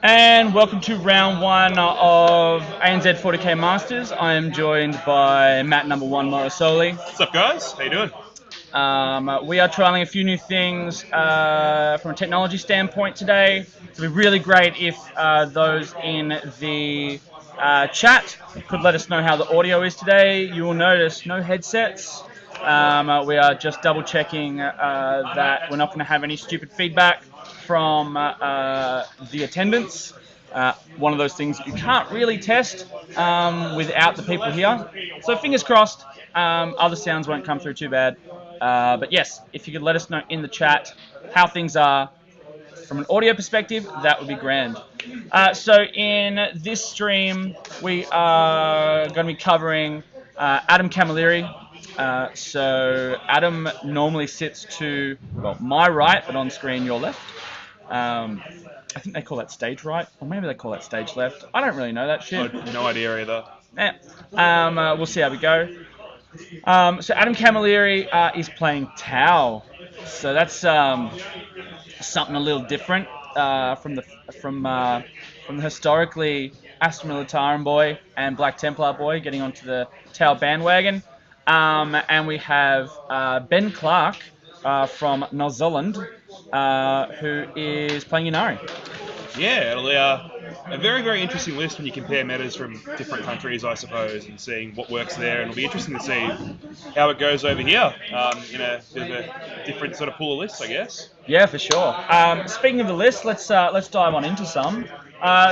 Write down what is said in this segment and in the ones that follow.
And welcome to round one of ANZ40k Masters. I am joined by Matt number one Morosoli. What's up, guys? How you doing? We are trialing a few new things from a technology standpoint today. It would be really great if those in the chat could let us know how the audio is today. You will notice no headsets. We are just double checking that we're not going to have any stupid feedback from the attendance. One of those things you can't really test without the people here. So fingers crossed, other sounds won't come through too bad. But yes, if you could let us know in the chat how things are from an audio perspective, that would be grand. So in this stream, we are going to be covering Adam Camilleri. So Adam normally sits to, well, my right, but on screen your left. I think they call that stage right, or maybe they call that stage left. I don't really know that shit. No idea either. We'll see how we go. So Adam Camilleri is playing Tau. So that's something a little different from the historically Astra Militarum boy and Black Templar boy getting onto the Tau bandwagon. And we have Ben Clarke from New Zealand, who is playing Inari. Yeah, it'll be a very, very interesting list when you compare metas from different countries, I suppose, and seeing what works there. And it'll be interesting to see how it goes over here in a bit of a different sort of pool of lists, I guess. Yeah, for sure. Speaking of the list, let's dive on into some.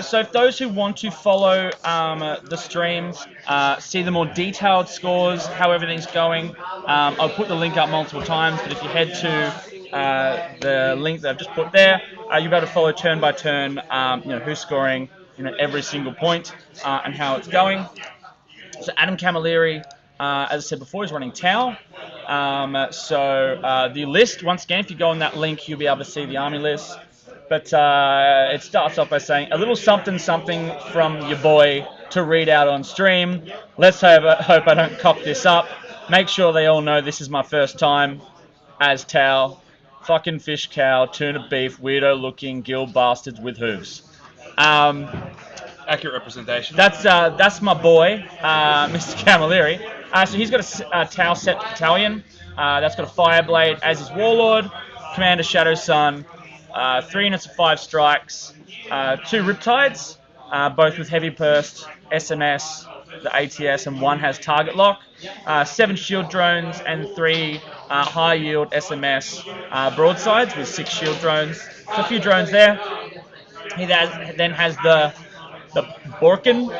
So if those who want to follow the stream, see the more detailed scores, how everything's going, I'll put the link up multiple times, but if you head to the link that I've just put there, you'll be able to follow turn by turn, who's scoring, every single point and how it's going. So Adam Camilleri, as I said before, is running Tau. The list, once again, if you go on that link, you'll be able to see the army list. But it starts off by saying, a little something from your boy to read out on stream. Let's hope I don't cock this up. Make sure they all know this is my first time as Tau. Fucking fish cow, tuna beef, weirdo looking gill bastards with hooves. Accurate representation. That's my boy, Mr. Camilleri. So he's got a Tau set battalion. That's got a Fireblade as his warlord, Commander Shadow Sun, 3 units of 5 strikes, 2 Riptides, both with heavy burst, SMS, the ATS, and 1 has target lock, 7 shield drones, and 3 high yield SMS broadsides with 6 shield drones. So a few drones there. He then has the Borkan.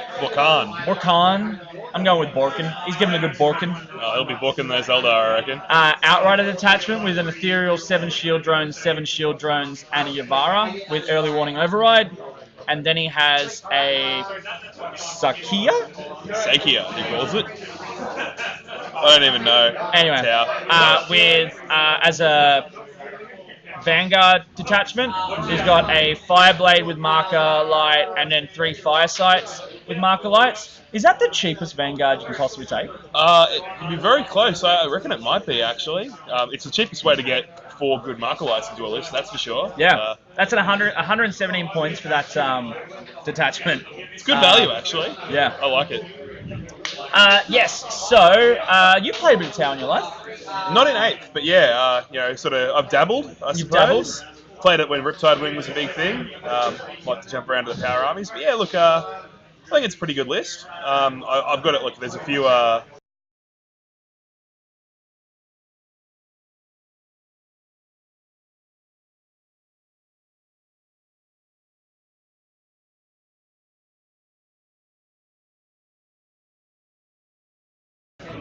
I'm going with Borkan. He's giving a good Borkan. He'll be Borkan the Zelda, I reckon. Outrider detachment with an ethereal 7 shield drones, and a Yavara with early warning override. And then he has a Sakia, he calls it. I don't even know. Anyway, as a Vanguard detachment, he's got a Fireblade with marker light and then 3 fire sights with marker lights. Is that the cheapest Vanguard you can possibly take? It'd be very close. I reckon it might be, actually. It's the cheapest way to get 4 good marker lights into a list, that's for sure. Yeah, that's at 117 points for that detachment. It's good value, actually. Yeah. I like it. Yes, so you played a bit of Tau in your life? Not in 8th, but yeah, I've dabbled, I suppose. You've dabbled? Played it when Riptide Wing was a big thing. Like to jump around to the power armies. But yeah, look, I think it's a pretty good list. I've got it, look, there's a few...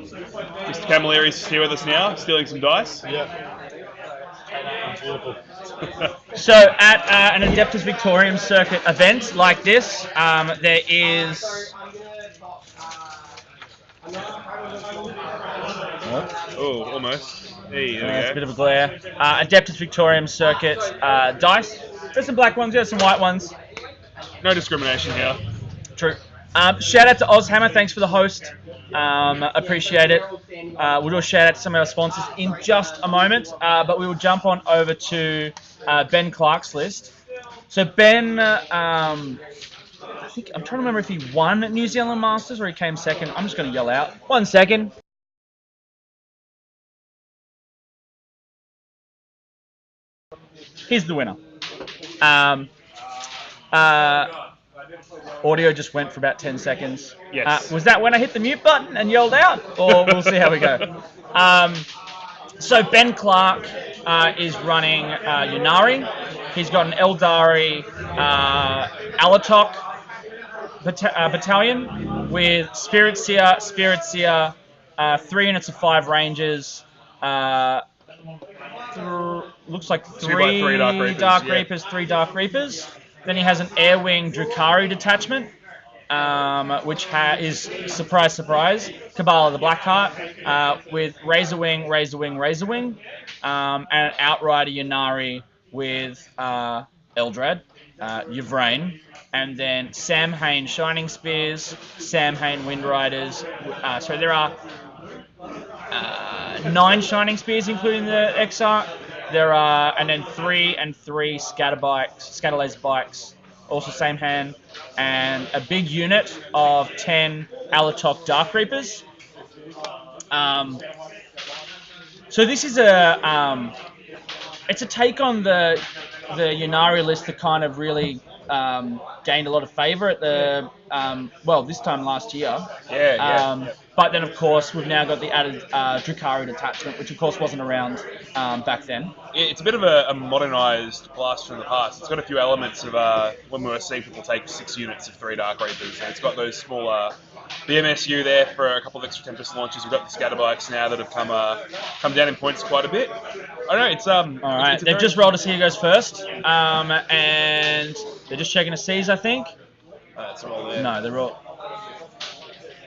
Mr. Camilleri's here with us now, stealing some dice. Yeah. Beautiful. So at an Adeptus Victorium circuit event like this, there is... Oh, almost. Hey, there we It's go. a bit of a glare. Adeptus Victorium circuit dice. There's some black ones, there's some white ones. No discrimination here. True. Shout out to Ozhammer, thanks for the host. Appreciate it. We'll do a shout out to some of our sponsors in just a moment, but we will jump on over to Ben Clarke's list. So Ben, I think I'm trying to remember if he won New Zealand Masters or he came second. I'm just going to yell out. 1 second. Here's the winner. Audio just went for about 10 seconds. Yes. Was that when I hit the mute button and yelled out? Or we'll see how we go. So Ben Clarke is running Yunari. He's got an Eldari Alatok battalion with Spirit Seer, 3 units of 5 rangers. Looks like 3 Dark Reapers, 3 Dark Reapers. Then he has an Air Wing Drukhari detachment, which is, surprise, surprise, Cabal of the Blackheart, with Razor Wing, and an Outrider Yunari with Eldrad, Yvrain, and then Samhain Shining Spears, Samhain Wind Riders. So there are 9 Shining Spears, including the Exarch. There are, and then 3 and 3 Scatterlaser Bikes, also same hand, and a big unit of 10 Alatok Dark Reapers. So this is it's a take on the Yunari list that kind of really gained a lot of favour at the this time last year. Yeah. But then, of course, we've now got the added Drukhari detachment, which of course wasn't around back then. It's a bit of a modernised blast from the past. It's got a few elements of when we were seeing people take 6 units of 3 Dark Reapers, and it's got those small BMSU there for a couple of extra Tempest launches. We've got the scatter bikes now that have come down in points quite a bit. I don't know, it's all right. They've just rolled to see who goes first, and they're just checking to seize, I think. That's all there. No, they're all.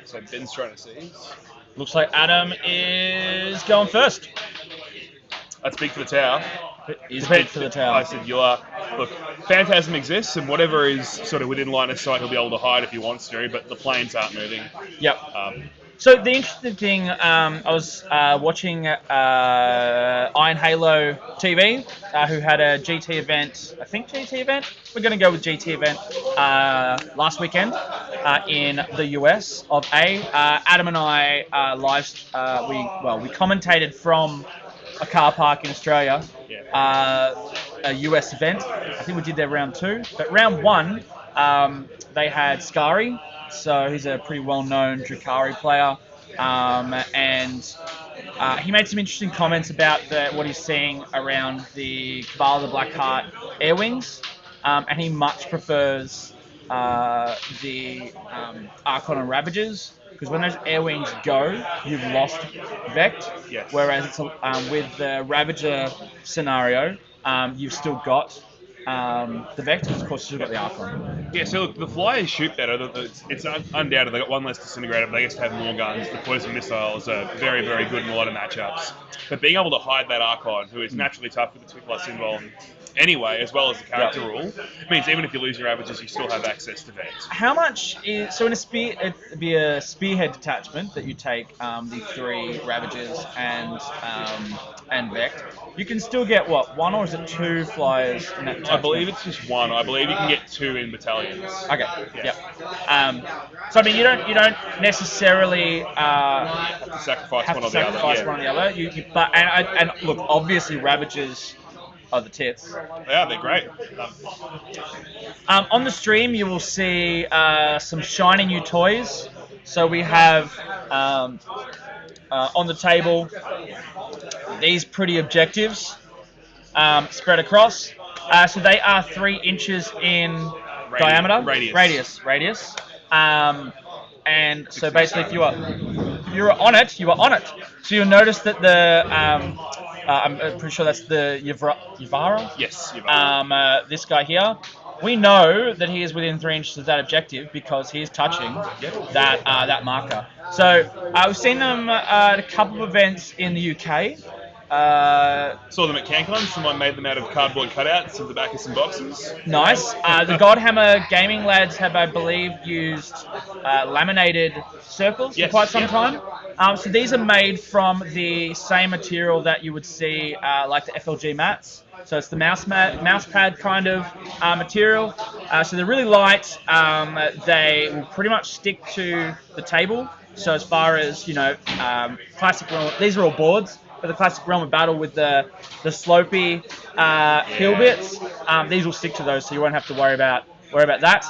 So Ben's trying to seize. Looks like Adam is going first. That's big for the tower. He's big for the tower. I said, look, Phantasm exists, and whatever is sort of within line of sight, he'll be able to hide if he wants to, but the planes aren't moving. Yep. So the interesting thing, I was watching Iron Halo TV, who had a GT event, I think GT event? We're going to go with GT event last weekend in the US of A. Adam and I we commentated from a car park in Australia, a US event. I think we did their round 2. But round 1, they had Skari. So he's a pretty well-known Drukhari player, and he made some interesting comments about what he's seeing around the Cabal of the Blackheart air wings, and he much prefers the Archon and Ravagers, because when those air wings go, you've lost Vect, Yes. whereas it's, with the Ravager scenario, you've still got the Vect, and of course you've got the Archon. Yeah, so look, the Flyers shoot better. It's undoubted. They got 1 less disintegrator, but they just have more guns. The poison missiles are very, very good in a lot of matchups. But being able to hide that Archon, who is naturally tough with the 2+ symbol anyway, as well as the character rule, means even if you lose your Ravagers, you still have access to Vect. How much is so in a spear? It'd be a spearhead detachment that you take the 3 Ravagers and Vect. You can still get 1 or is it 2 Flyers in that detachment? I believe it's just 1. I believe you can get 2 in battalions. Okay. Yep. So I mean, you don't necessarily Have to sacrifice one or the other. one or the other. But and look, obviously Ravagers are the tits. Yeah, they're great. On the stream, you will see some shiny new toys. So we have on the table these pretty objectives spread across. So they are 3 inches in diameter. Radius. And so basically, if you're on it, you are on it. So you'll notice that the I'm pretty sure that's the Yvara. Yes, Yvara. This guy here. We know that he is within 3 inches of that objective because he is touching that marker. So we've seen them at a couple of events in the UK. Saw them at CanCon. Someone made them out of cardboard cutouts of the back of some boxes. Nice. The Godhammer gaming lads have, I believe, used laminated circles for quite some time. So these are made from the same material that you would see like the FLG mats. So it's the mouse pad kind of material. So they're really light. They will pretty much stick to the table. So as far as, you know, classic realm, these are all boards, but the classic realm of battle with the slopey hill bits, these will stick to those, so you won't have to worry about that.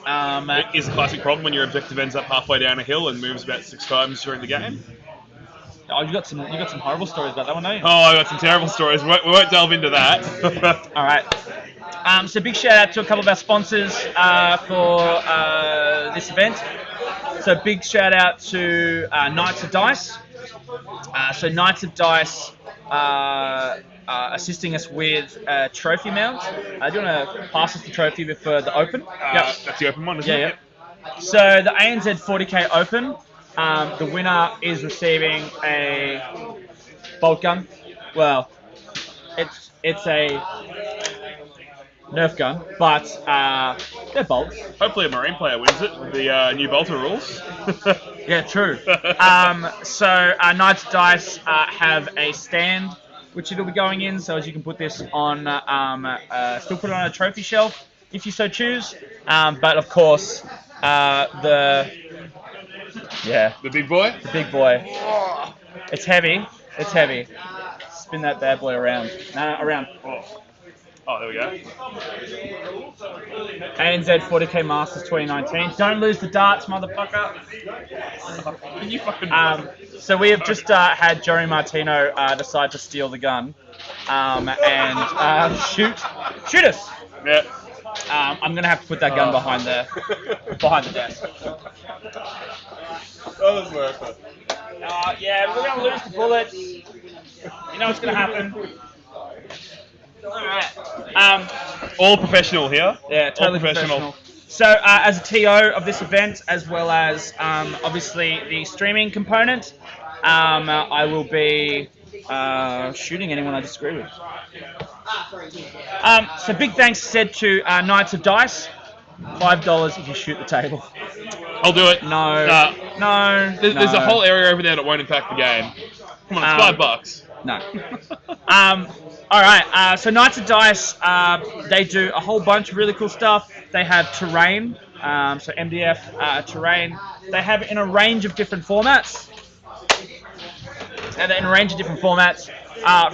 It is a classic problem when your objective ends up halfway down a hill and moves about 6 times during the game. Oh, you got some horrible stories about that one, don't you? Oh, I got some terrible stories. We won't delve into that. All right. So big shout out to a couple of our sponsors for this event. So big shout out to Knights of Dice. So Knights of Dice assisting us with trophy mount. Do you want to pass us the trophy for the Open? Yep. That's the open one, isn't it? Yeah. So the ANZ40k Open, the winner is receiving a bolt gun. Well, it's a Nerf gun, but they're bolts. Hopefully a Marine player wins it with the new bolter rules. Yeah, true. So Knights of Dice have a stand which it'll be going in, so as you can put this on, still put it on a trophy shelf if you so choose. But of course, the big boy. The big boy. It's heavy. It's heavy. Spin that bad boy around. No, around. Oh, there we go. ANZ40k Masters 2019. Don't lose the darts, motherfucker. Can you fucking... So we have just had Joey Martino decide to steal the gun and shoot us. Yeah. I'm gonna have to put that gun behind the desk. Oh, that's worth it. Yeah, we're gonna lose the bullets. You know what's gonna happen. Alright. All professional here. Yeah, totally All professional. So, as a TO of this event, as well as obviously the streaming component, I will be shooting anyone I disagree with. So, big thanks said to Knights of Dice. $5 if you shoot the table. I'll do it. No. There's a whole area over there that won't impact the game. Come on, it's $5. No. Alright, so Knights of Dice, they do a whole bunch of really cool stuff. They have terrain, so MDF terrain. They have it in a range of different formats.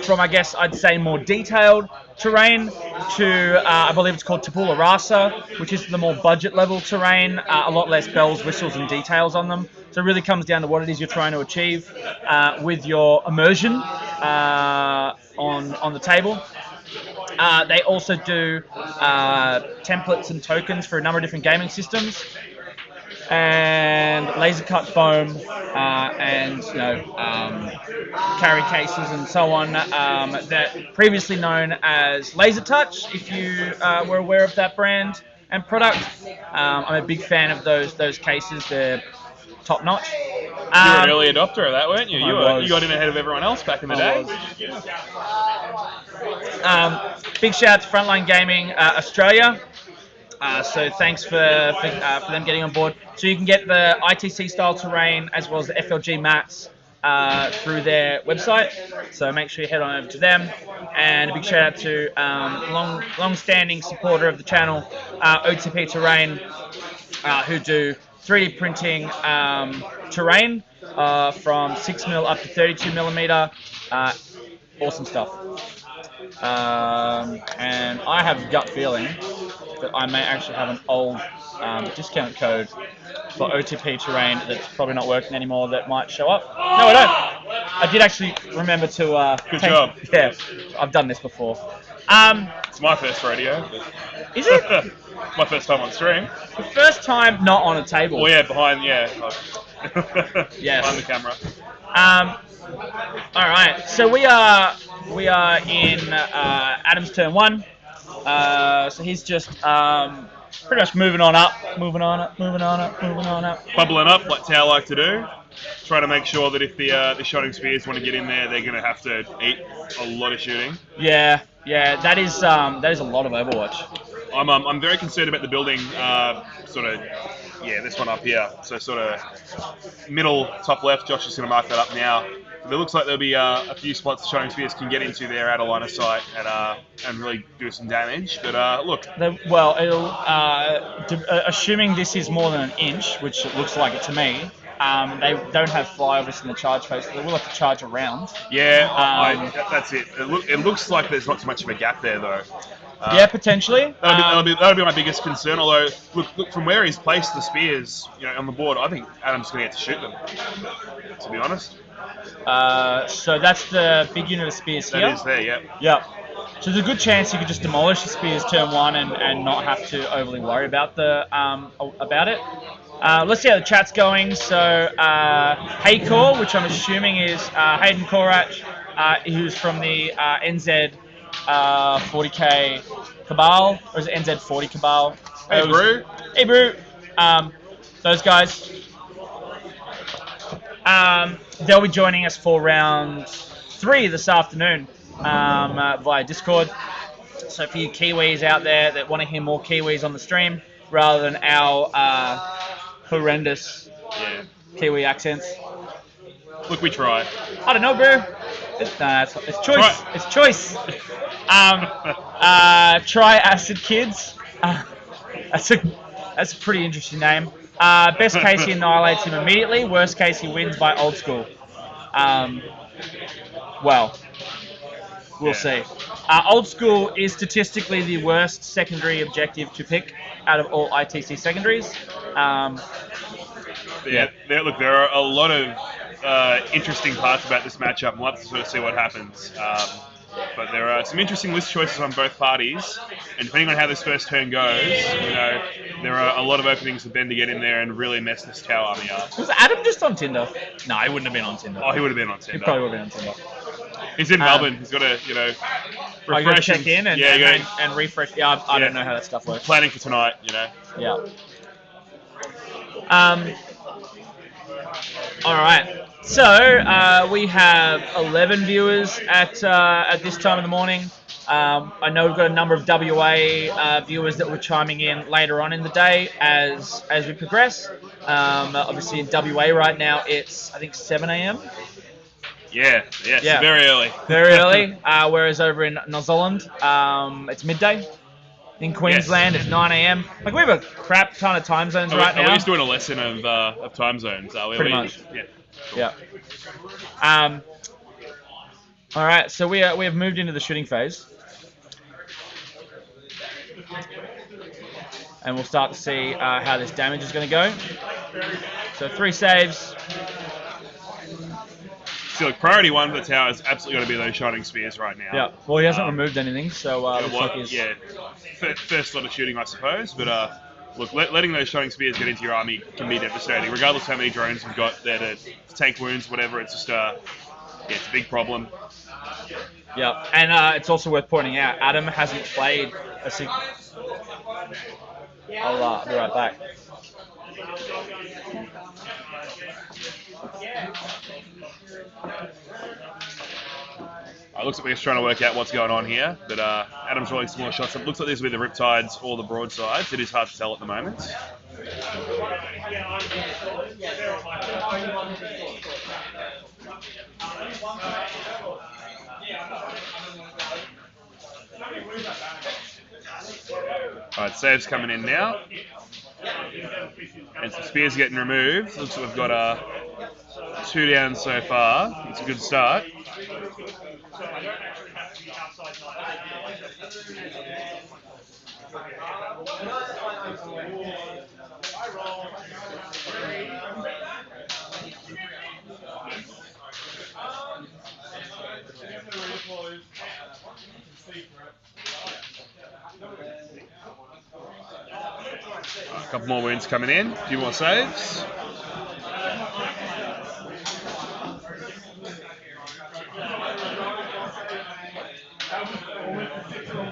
From, I guess, I'd say more detailed terrain to, I believe it's called Tabula Rasa, which is the more budget level terrain, a lot less bells, whistles and details on them. So it really comes down to what it is you're trying to achieve with your immersion on the table. They also do templates and tokens for a number of different gaming systems, and laser cut foam and carry cases and so on that previously known as Laser Touch, if you were aware of that brand and product. I'm a big fan of those cases. They're top notch. You were an early adopter of that, weren't you? You got in ahead of everyone else back in the day. Big shout out to Frontline Gaming Australia. So thanks for them getting on board. So you can get the ITC style terrain as well as the FLG mats through their website. So make sure you head on over to them. And a big shout out to long-standing supporter of the channel, OTP Terrain, who do 3D printing terrain from 6mm up to 32mm. Awesome stuff. And I have a gut feeling that I may actually have an old discount code for OTP terrain that's probably not working anymore that might show up. No, I don't. I did actually remember to... Good job. Yeah, I've done this before. It's my first rodeo. Is it? My first time on stream. The first time not on a table. Well, yeah, behind Yes. behind the camera. All right, so we are in Adam's turn 1. So he's just pretty much moving on up. Bubbling up, like Tao like to do. Trying to make sure that if the shotting spears want to get in there, they're going to have to eat a lot of shooting. Yeah, that is a lot of Overwatch. I'm very concerned about the building sort of Yeah, this one up here. So sort of middle, top left. Josh is going to mark that up now. But it looks like there'll be a few spots the Shining Spears can get into there out of line of sight and really do some damage. But look. Well, it'll assuming this is more than an inch, which it looks like it to me. They don't have flyovers in the charge phase, so they will have to charge around. Yeah, that's it. It looks like there's not too much of a gap there, though. Yeah, potentially. That'll be my biggest concern. Although, look from where he's placed the spears, on the board, I think Adam's going to get to shoot them. To be honest. So that's the big unit of spears here. That is there, yeah. Yep. So there's a good chance you could just demolish the spears turn 1 and not have to overly worry about it. Let's see how the chat's going. So Haycore, which I'm assuming is Hayden Korach, who's from the ANZ40k Cabal, or is it ANZ40 Cabal? Hey, Brew. Hey, Brew. Those guys. They'll be joining us for round 3 this afternoon via Discord. So for you Kiwis out there that want to hear more Kiwis on the stream rather than our horrendous Kiwi accents. Look, we try. I don't know, bro. It's choice. Try. It's choice. Try Acid Kids. That's a pretty interesting name. Best case, he annihilates him immediately. Worst case, he wins by old school. Well, we'll see. Old school is statistically the worst secondary objective to pick out of all ITC secondaries. Look, there are a lot of interesting parts about this matchup. We'll have to sort of see what happens. But there are some interesting list choices on both parties, and depending on how this first turn goes, there are a lot of openings for Ben to get in there and really mess this Tau army up. Was Adam just on Tinder? No, he wouldn't have been on Tinder. Oh, he would have been on Tinder. He probably would have been on Tinder. He's in Melbourne. He's got to, refresh. Got to check in and refresh. Yeah, I don't know how that stuff works. Planning for tonight, Yeah. All right. So we have 11 viewers at this time of the morning. I know we've got a number of WA viewers that were chiming in later on in the day as we progress. Obviously in WA right now it's I think 7 a.m. Yeah, very early. Very early. Whereas over in New Zealand it's midday. In Queensland, it's 9 a.m. Like, we have a crap ton of time zones right now. We're just doing a lesson of time zones. Pretty much. Yeah. All right, so we have moved into the shooting phase. And we'll start to see how this damage is going to go. So 3 saves. So, priority 1 for the tower is absolutely got to be those Shining Spears right now. Yeah, well, he hasn't removed anything, so looks like he's... First lot of shooting, I suppose, but look, letting those Shining Spears get into your army can be devastating, regardless of how many drones you've got there to take wounds, whatever. It's just, it's a big problem. Yeah, and it's also worth pointing out, Adam hasn't played a I'll be right back. It looks like we're just trying to work out what's going on here, but Adam's rolling some more shots. It looks like these will be the Riptides or the Broadsides. It is hard to tell at the moment. Alright, saves coming in now. And some spears getting removed. Looks like we've got 2 down so far. It's a good start. A couple more wounds coming in, a few more saves.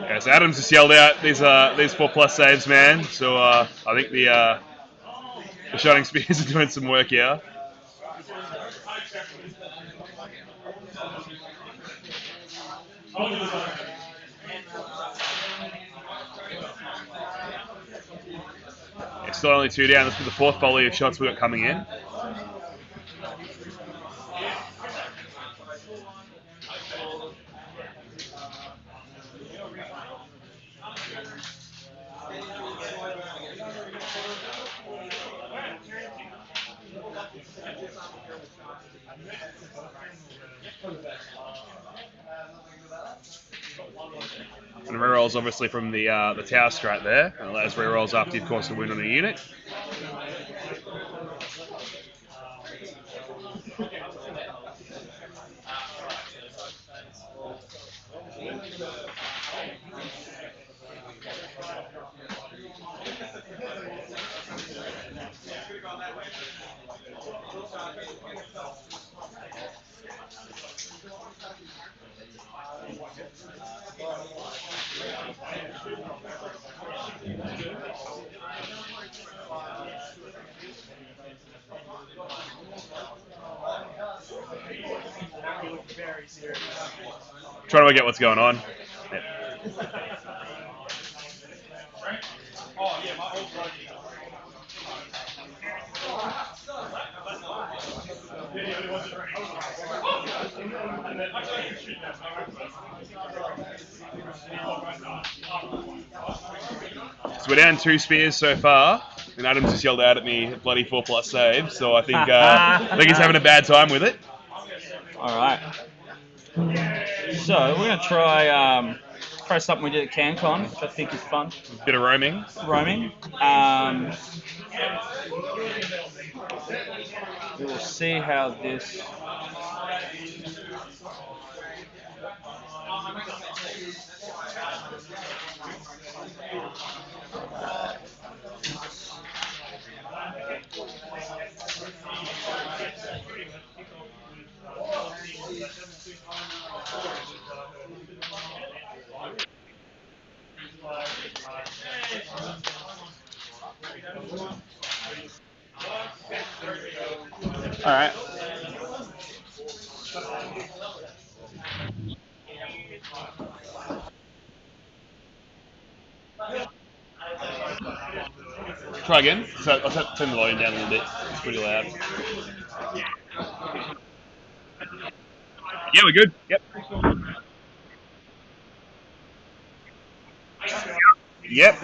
Yeah, so Adams just yelled out these 4+ saves, man. So I think the Shining Spears are doing some work here. Still only 2 down. This is the 4th volley of shots we got coming in. And rerolls obviously from the tower strat there. And allows rerolls after you've caused a wound on a unit. Trying to get what's going on. Yep. So we're down 2 spears so far, and Adam's just yelled out at me, bloody 4+ save. So I think he's having a bad time with it. All right. So we're gonna try something we did at CanCon, which I think is fun. Bit of roaming. We will see how this. All right. Try again. So I'll turn the volume down a little bit. It's pretty loud. Yeah, we're good. Yep. Yep.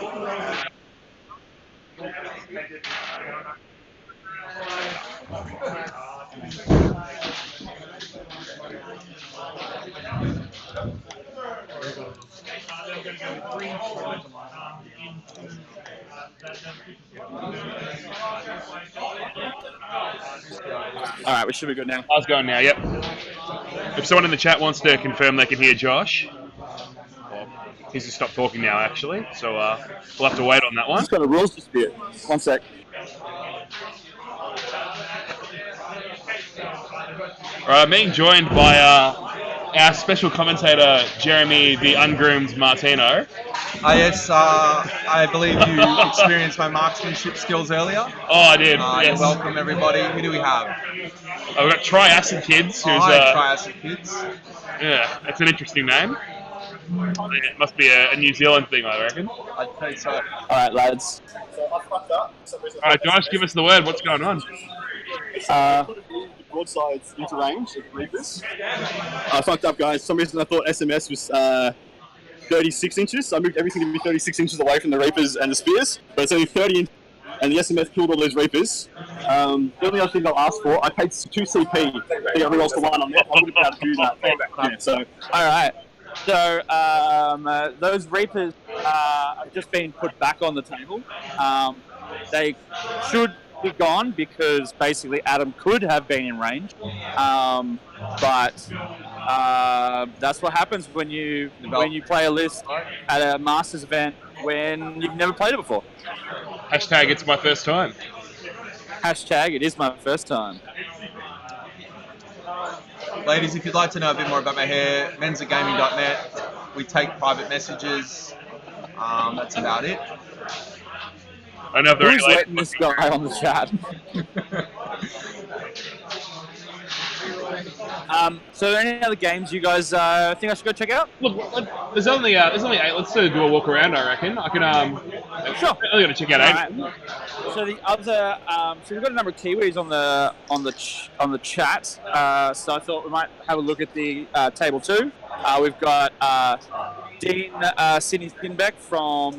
All right, we should be good now. How's it going now? Yep. If someone in the chat wants to confirm they can hear Josh, well, he's just stopped talking now, actually. So we'll have to wait on that one. Just got a rules dispute. 1 sec. All right, being joined by our special commentator, Jeremy the Ungroomed Martino. Yes, I believe you experienced my marksmanship skills earlier. Oh, I did. Yes. You're welcome, everybody. Who do we have? We've got Triacid Kids. Who's, hi, Triacid Kids. Yeah, that's an interesting name. It must be a New Zealand thing, I reckon. I'd say so. All right, lads. All right, Josh, give us the word. What's going on? Broadsides into range of Reapers. I fucked up, guys. For some reason I thought SMS was 36 inches, so I moved everything to be 36 inches away from the Reapers and the Spears, but it's only 30 inches, and the SMS killed all those Reapers. The only other thing they'll ask for, I paid 2 CP to get rerolls to 1. I'm not going to be able to do that. Yeah, so. All right. So those Reapers have just been put back on the table. They should be gone because basically Adam could have been in range, but that's what happens when you play a list at a Masters event when you've never played it before. Hashtag it's my first time. Hashtag it is my first time. Ladies, if you'd like to know a bit more about my hair, mensatgaming.net. We take private messages. That's about it. I know if they're Who's letting this guy on the chat? So, are there any other games you guys think I should go check out? Look, there's only 8. Let's do a walk around. I reckon. I can Sure. I'm going to check out 8. Alright. So the other, so we've got a number of Kiwis on the chat. So I thought we might have a look at the table 2. We've got Dean Sidney Spinbeck from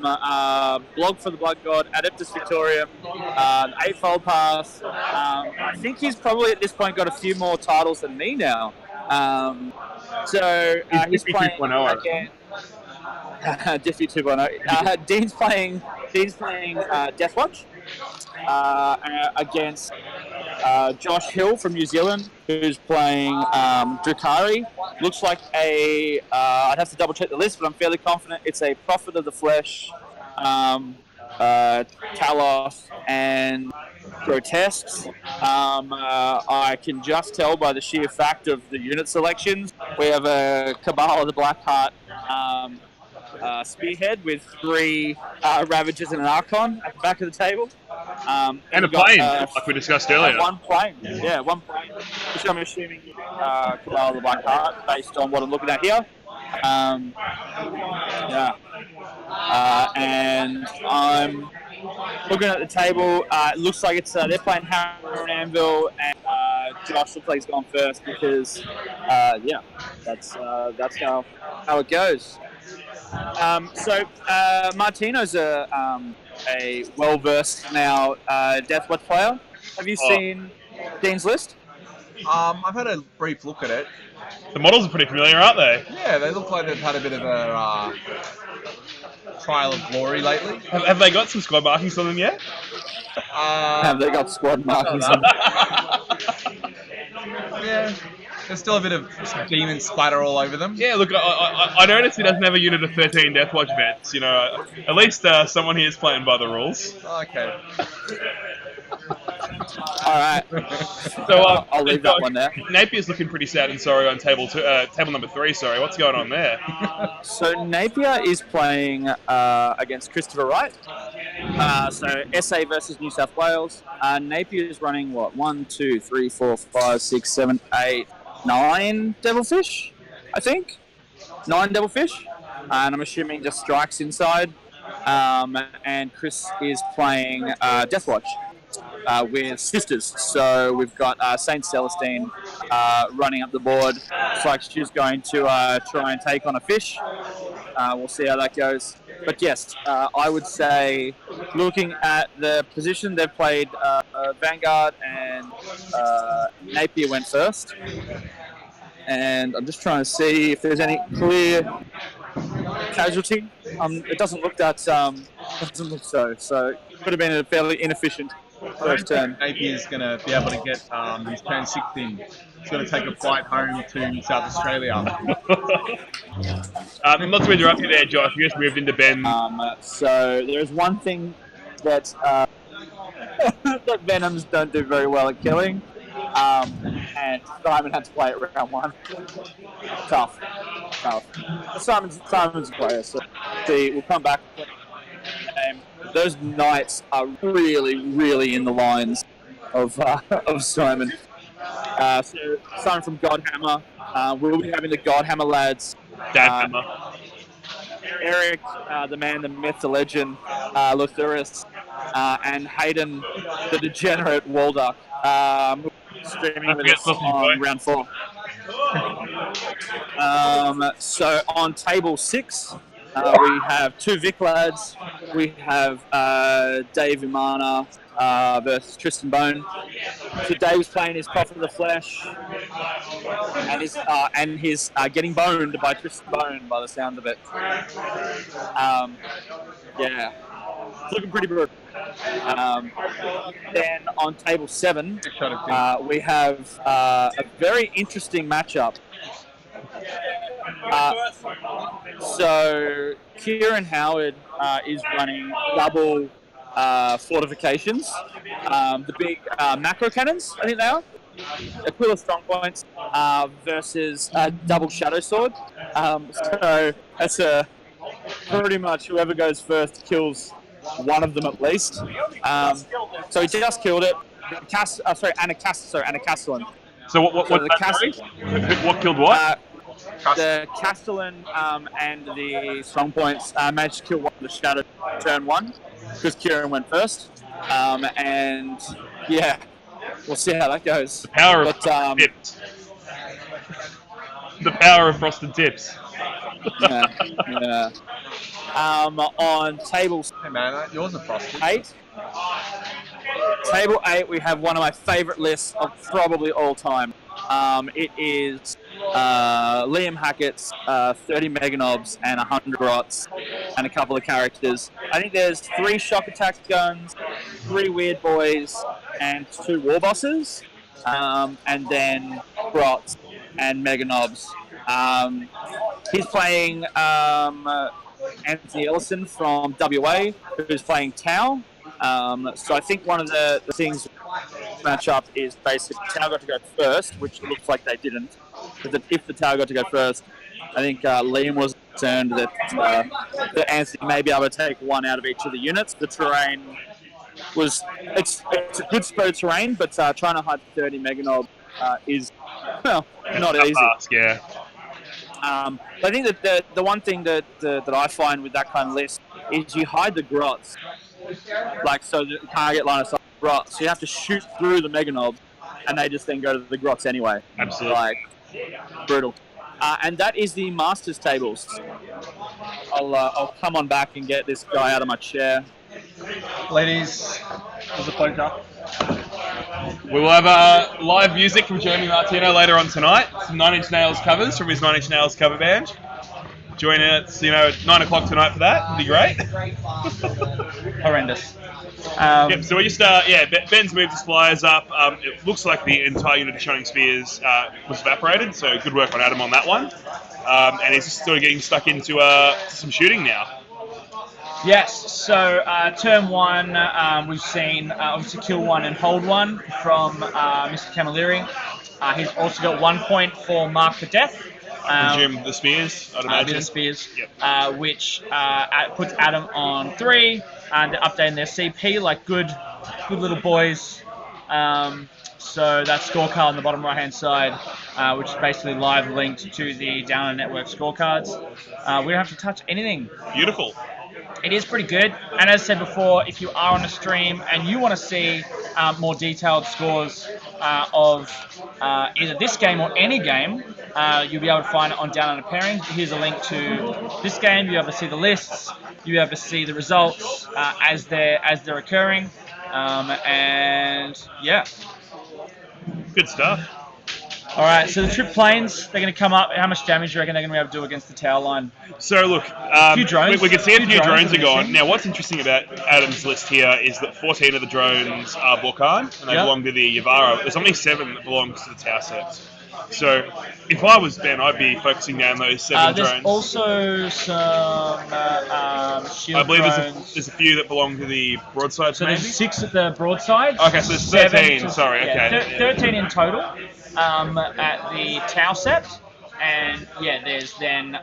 Blog for the Blood God, Adeptus Victorium, the Eightfold Path. I think he's probably at this point got a few more titles than me now. So he's playing again. Diffie 2.0. Dean's playing Deathwatch against Josh Hill from New Zealand, who's playing Drukhari. Looks like I'd have to double check the list, but I'm fairly confident it's a Prophet of the Flesh, Talos, and Grotesques. I can just tell by the sheer fact of the unit selections. We have a Cabal of the Blackheart spearhead with 3 Ravagers and an Archon at the back of the table. And a plane, like we discussed earlier. One plane, which I'm assuming Cabal of the Blackheart, based on what I'm looking at here. And I'm looking at the table. It looks like it's they're playing Hammer and Anvil, and Josh looks like he's gone first because that's how it goes. So Martino's a well-versed now Deathwatch player. Have you seen Dean's list? I've had a brief look at it. The models are pretty familiar, aren't they? Yeah, they look like they've had a bit of a trial of glory lately. Have they got some squad markings on them yet? Have they got squad markings on? Yeah. There's still a bit of demon splatter all over them. Yeah, look, I noticed he doesn't have a unit of 13 Deathwatch vets. You know, at least someone here is playing by the rules. Okay. Alright. So I'll leave that one there. Napier's looking pretty sad and sorry on table number 3. Sorry, what's going on there? So Napier is playing against Christopher Wright. So SA versus New South Wales. Napier is running what? 1, 2, 3, 4, 5, 6, 7, 8, 9 Devilfish, I think. 9 Devilfish. And I'm assuming just strikes inside. And Chris is playing Deathwatch with Sisters. So we've got Saint Celestine running up the board. Looks like she's going to try and take on a fish. We'll see how that goes. But yes, I would say, looking at the position, they've played Vanguard and Napier went first. And I'm just trying to see if there's any clear casualty. It doesn't look that. Doesn't look so. So it could have been a fairly inefficient first turn. Napier's going to be able to get his turn 6 in. He's going to take a flight home to South Australia. Not to interrupt you there, Josh. You just moved into Ben. So there's one thing that that Venoms don't do very well at killing. And Simon had to play it round 1. Tough. Simon's a player, so we'll come back. Those knights are really, really in the lines of Simon. So Simon from Godhammer. We'll be having the Godhammer lads. Dadhammer. Eric, the man, the myth, the legend, Lothuris, and Hayden, the degenerate Walduck. Streaming with us on round 4. So on table 6, we have 2 Vic lads. We have Dave Imana versus Tristan Bone. So Dave's playing his Prophet of the Flesh, and he's getting boned by Tristan Bone by the sound of it. Yeah, it's looking pretty brutal. Then on table 7, we have a very interesting matchup. So Kieran Howard is running double fortifications, the big macro cannons, I think they are. Aquila strong points versus double shadow sword. So that's pretty much whoever goes first kills one of them at least. So he just killed it. Anna Castellan So what So the sorry? What killed what? The Castellan and the Strong Points managed to kill one of the Shadow turn 1 because Kieran went first. And yeah, we'll see how that goes. The power of But, frosted tips. The power of frosted tips. yeah. On table Hey man, yours are frosted. 8. Table 8, we have one of my favourite lists of probably all time. It is Liam Hackett's 30 Meganobs and 100 Rots and a couple of characters. I think there's 3 Shock Attack guns, 3 Weird Boys, and 2 War Bosses, and then Rots and Meganobs. He's playing Anthony Ellison from WA, who's playing Tau. So I think one of the things matchup is basically Tau got to go first, which looks like they didn't. But if the Tau got to go first, I think Liam was concerned that Anthony may be able to take one out of each of the units. The terrain was it's a good spread terrain, but trying to hide 30 Meganob is not easy. Ask, yeah. But I think that the one thing that I find with that kind of list is you hide the grots, like so that you can't get line of sight grots. So you have to shoot through the Meganobs, and they just then go to the grots anyway. Absolutely. Like brutal. And that is the Masters tables. I'll come on back and get this guy out of my chair. Ladies, it was a pleasure. We will have live music from Jeremy Martino later on tonight. Some 9 Inch Nails covers from his 9 Inch Nails cover band. Join us, at 9 o'clock tonight for that. It'd be great. Horrendous. Yep, so we just, Ben's moved his flyers up. It looks like the entire unit of Shining Spears was evaporated, so good work on Adam on that one. And he's just sort of getting stuck into some shooting now. Yes, so turn 1, we've seen obviously kill 1 and hold 1 from Mr. Camilleri. He's also got 1 point for Mark for Death. Presume the Spears, I'd imagine. The Spears, Yep. which puts Adam on 3, and they're updating their CP like good little boys. So that scorecard on the bottom right-hand side, which is basically live linked to the Down Under Network scorecards. We don't have to touch anything. Beautiful. It is pretty good, and as I said before, if you are on a stream and you want to see more detailed scores of either this game or any game, you'll be able to find it on Down Under Pairings. Here's a link to this game. You able to see the lists, you able to see the results as they're occurring, and yeah. Good stuff. All right, so the trip planes, they're going to come up. How much damage do you reckon they're going to be able to do against the tower line? So look, few drones. we can see a few drones are gone. missing. Now, what's interesting about Adam's list here is that 14 of the drones are Borkan, and they belong to the Yavara. There's only 7 that belongs to the tower sets. So, if I was Ben, I'd be focusing down those 7 There's drones. also some shield I believe drones. there's a few that belong to the broadsides, So maybe? there's 6 at the broadside. Okay, so there's 13, sorry, okay. 13 in total at the Tau set. And yeah, there's then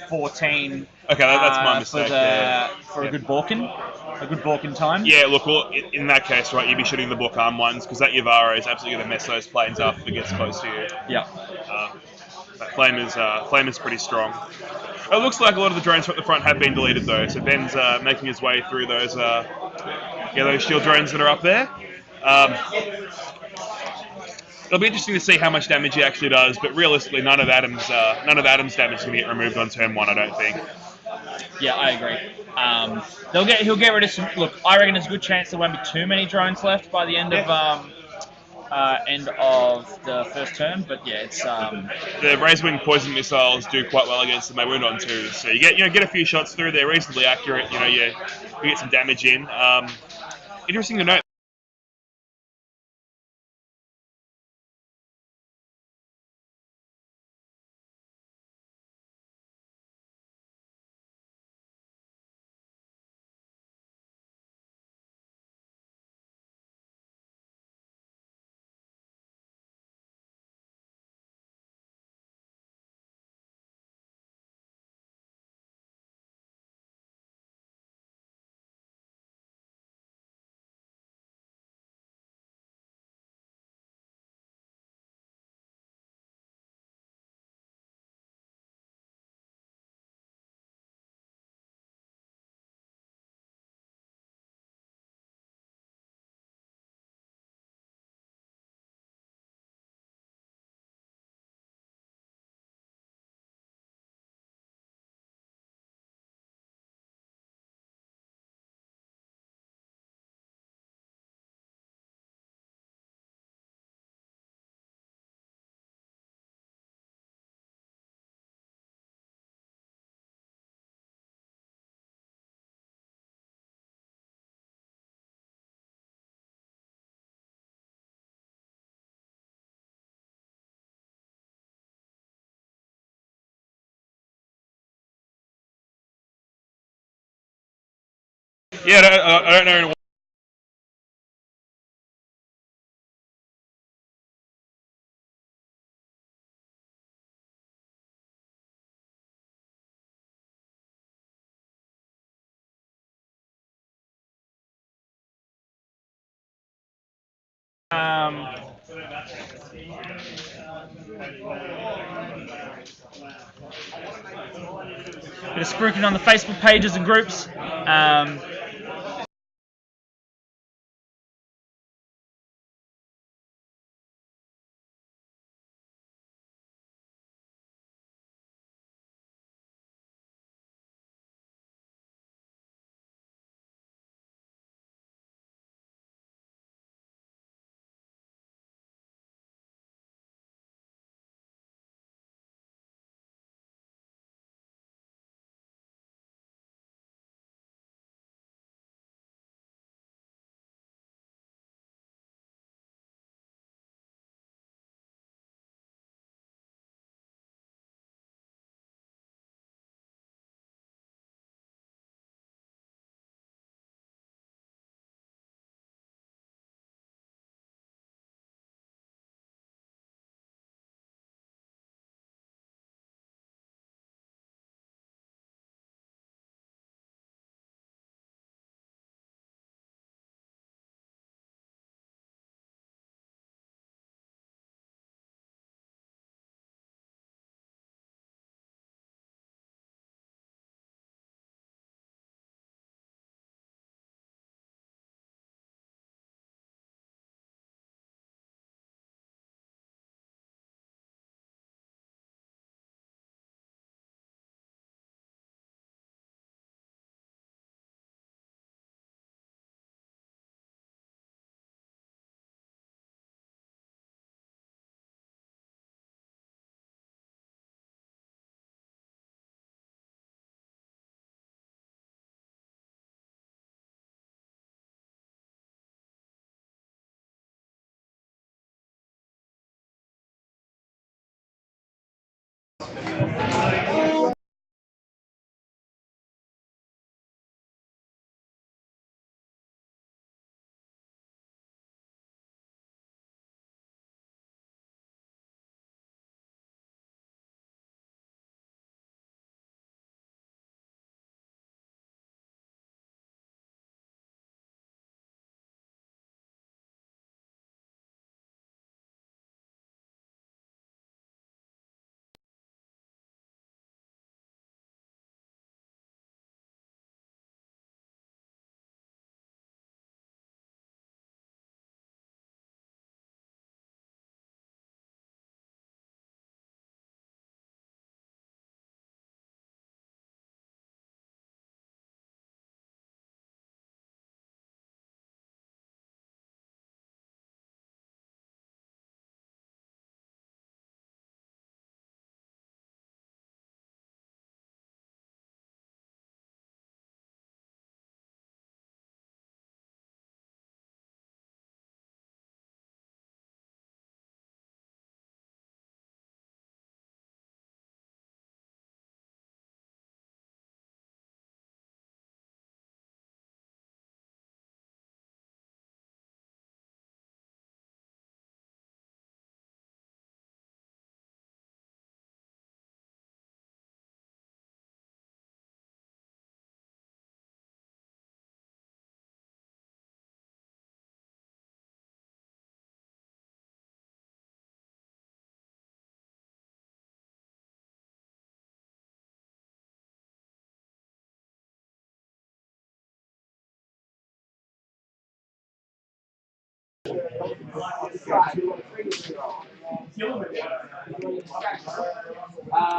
14 Okay, that's my mistake. for a good Borkin time. Yeah, look, well, in that case, right, you'd be shooting the book arm ones, because that Yavara is absolutely going to mess those planes up if it gets close to you. Yeah. That flame is pretty strong. It looks like a lot of the drones at the front have been deleted, though, so Ben's making his way through those shield drones that are up there. It'll be interesting to see how much damage he actually does, but realistically, none of Adam's damage is going to get removed on turn 1, I don't think. Yeah, I agree. He'll get rid of some. Look, I reckon there's a good chance there won't be too many drones left by the end of the first turn. But yeah, it's the razor-wing poison missiles do quite well against them. They wound on 2, so you get a few shots through. They're reasonably accurate. You get some damage in. Interesting to note. Yeah, I don't know. Bit of spruiking on the Facebook pages and groups.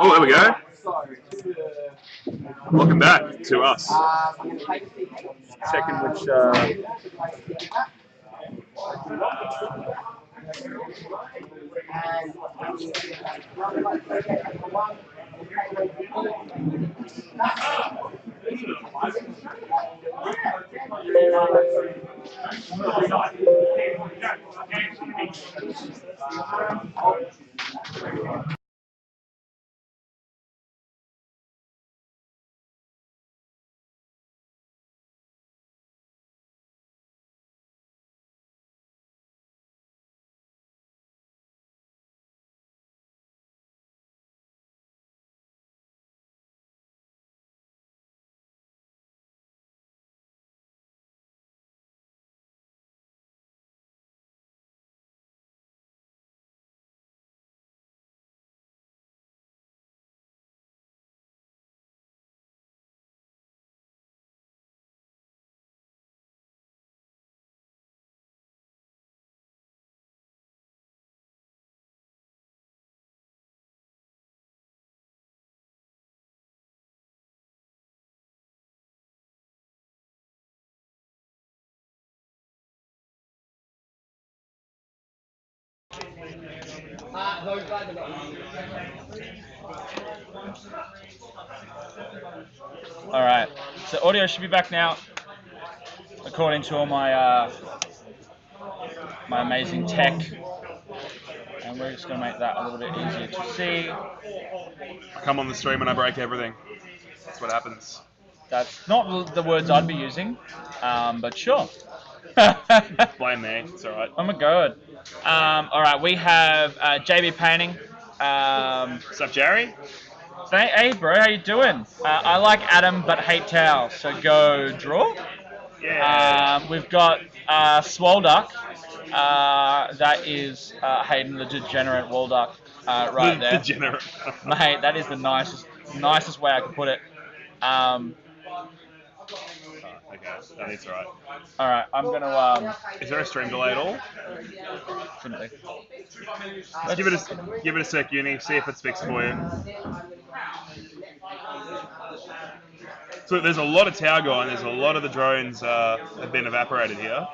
Oh, there we go. Welcome back to us. Checking which. All right, so audio should be back now, according to all my my amazing tech, and we're just gonna make that a little bit easier to see. I come on the stream and I break everything. That's what happens. That's not the words I'd be using, but sure. Blame me. It's all right. Oh my god. All right, we have JB Painting. What's up, Jerry? Hey bro, how you doing? I like Adam but hate Tao, so go draw. Yeah. We've got Swolduck. That is Hayden the Degenerate Walduck right there. Degenerate. Mate, that is the nicest way I could put it. Okay, that's all right. All right, I'm gonna. Is there a stream delay at all? Shouldn't be. Let's give it a sec, Uni. See if it's fixed for you. So there's a lot of tower going. There's a lot of the drones have been evaporated here.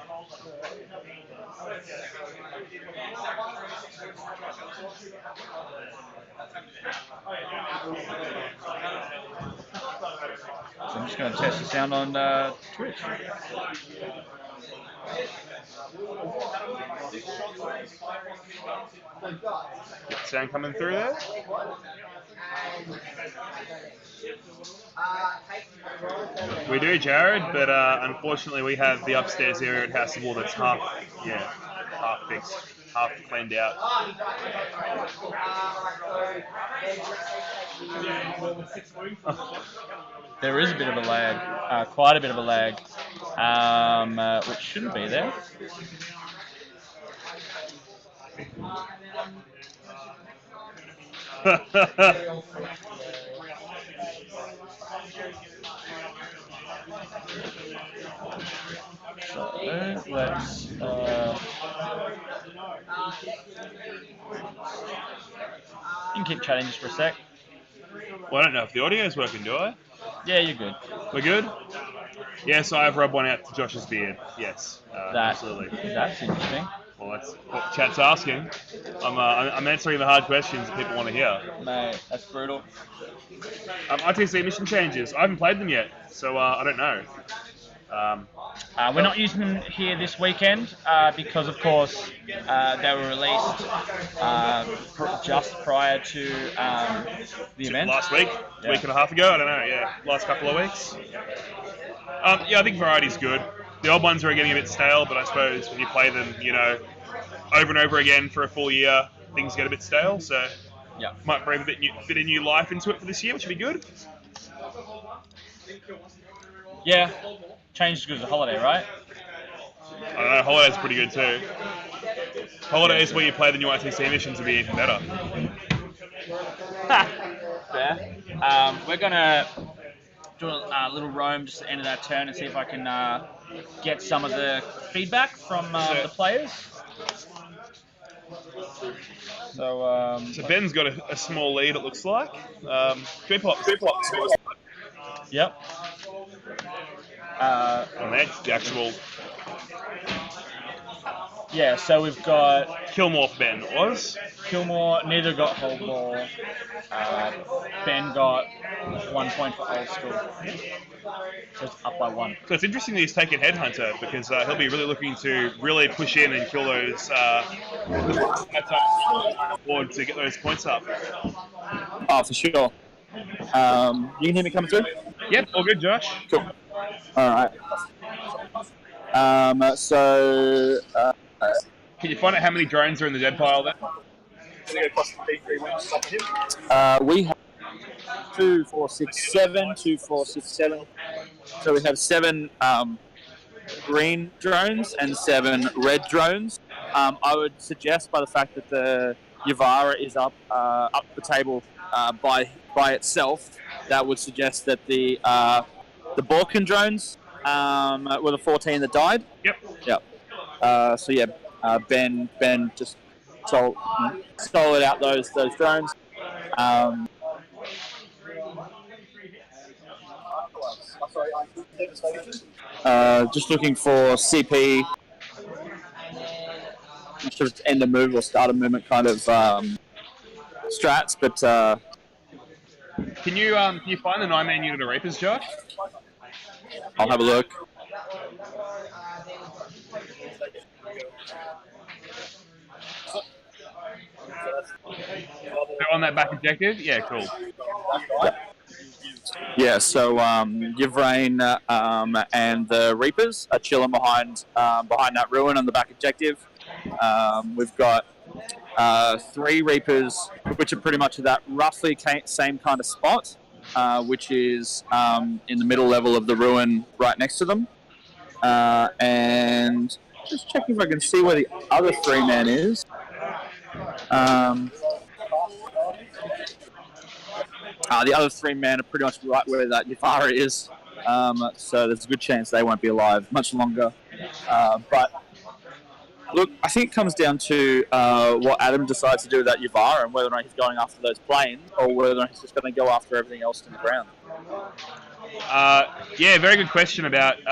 So I'm just going to test the sound on Twitch. Sound coming through there? We do, Jared, but unfortunately we have the upstairs area at House of War that's half fixed, half cleaned out. There is a bit of a lag, quite a bit of a lag, which shouldn't be there. So let's. You can keep chatting just for a sec. Well, I don't know if the audio is working, do I? Yeah, you're good. We're good? Yes, I've rubbed one out to Josh's beard. Yes, absolutely. That's interesting. Well, that's what chat's asking. I'm answering the hard questions that people want to hear. Mate, that's brutal. ITC mission changes. I haven't played them yet, so I don't know. We're not using them here this weekend because, of course, they were released just prior to the event. Last week, week and a half ago, I don't know, yeah, last couple of weeks. Yeah, I think variety's good. The old ones are getting a bit stale, but I suppose when you play them, over and over again for a full year, things get a bit stale, so might bring a bit of new life into it for this year, which would be good. Yeah. Changed because of the holiday, right? I don't know, holiday's pretty good too. Holidays where you play the new ITC missions would be even better. Fair. We're gonna do a little roam just at the end of that turn and see if I can get some of the feedback from the players. So Ben's got a small lead, it looks like. Tabletop. Yep. And that's the actual Yeah, so we've got Killmore Ben it was. Killmore, neither got hold ball. Ben got 1 point for old school. So it's up by 1. So it's interesting that he's taken Headhunter because he'll be really looking to really push in and kill those board to get those points up. Oh, for sure. You can hear me coming through? Yep, all good, Josh. Cool. All right. Can you find out how many drones are in the dead pile there? We have 2, 4, 6, 7. 2, 4, 6, 7. So we have 7 green drones and 7 red drones. I would suggest, by the fact that the Yavara is up the table by itself, that would suggest that the Balkan drones were the 14 that died. Yep. So yeah, Ben just solid out those drones. Just looking for CP. much of end a move or start a movement kind of strats, but Can you find the 9-man unit of Reapers, Josh? I'll have a look. They're on that back objective? Yeah, cool. Yeah, so Yvrain and the Reapers are chilling behind that ruin on the back objective. We've got 3 Reapers, which are pretty much at that roughly same kind of spot, which is in the middle level of the ruin right next to them. And just checking if I can see where the other 3-man is. The other 3-men are pretty much right where that Yavara is, so there's a good chance they won't be alive much longer. But look, I think it comes down to what Adam decides to do with that Yavara and whether or not he's going after those planes or whether or not he's just going to go after everything else in the ground. Yeah, very good question about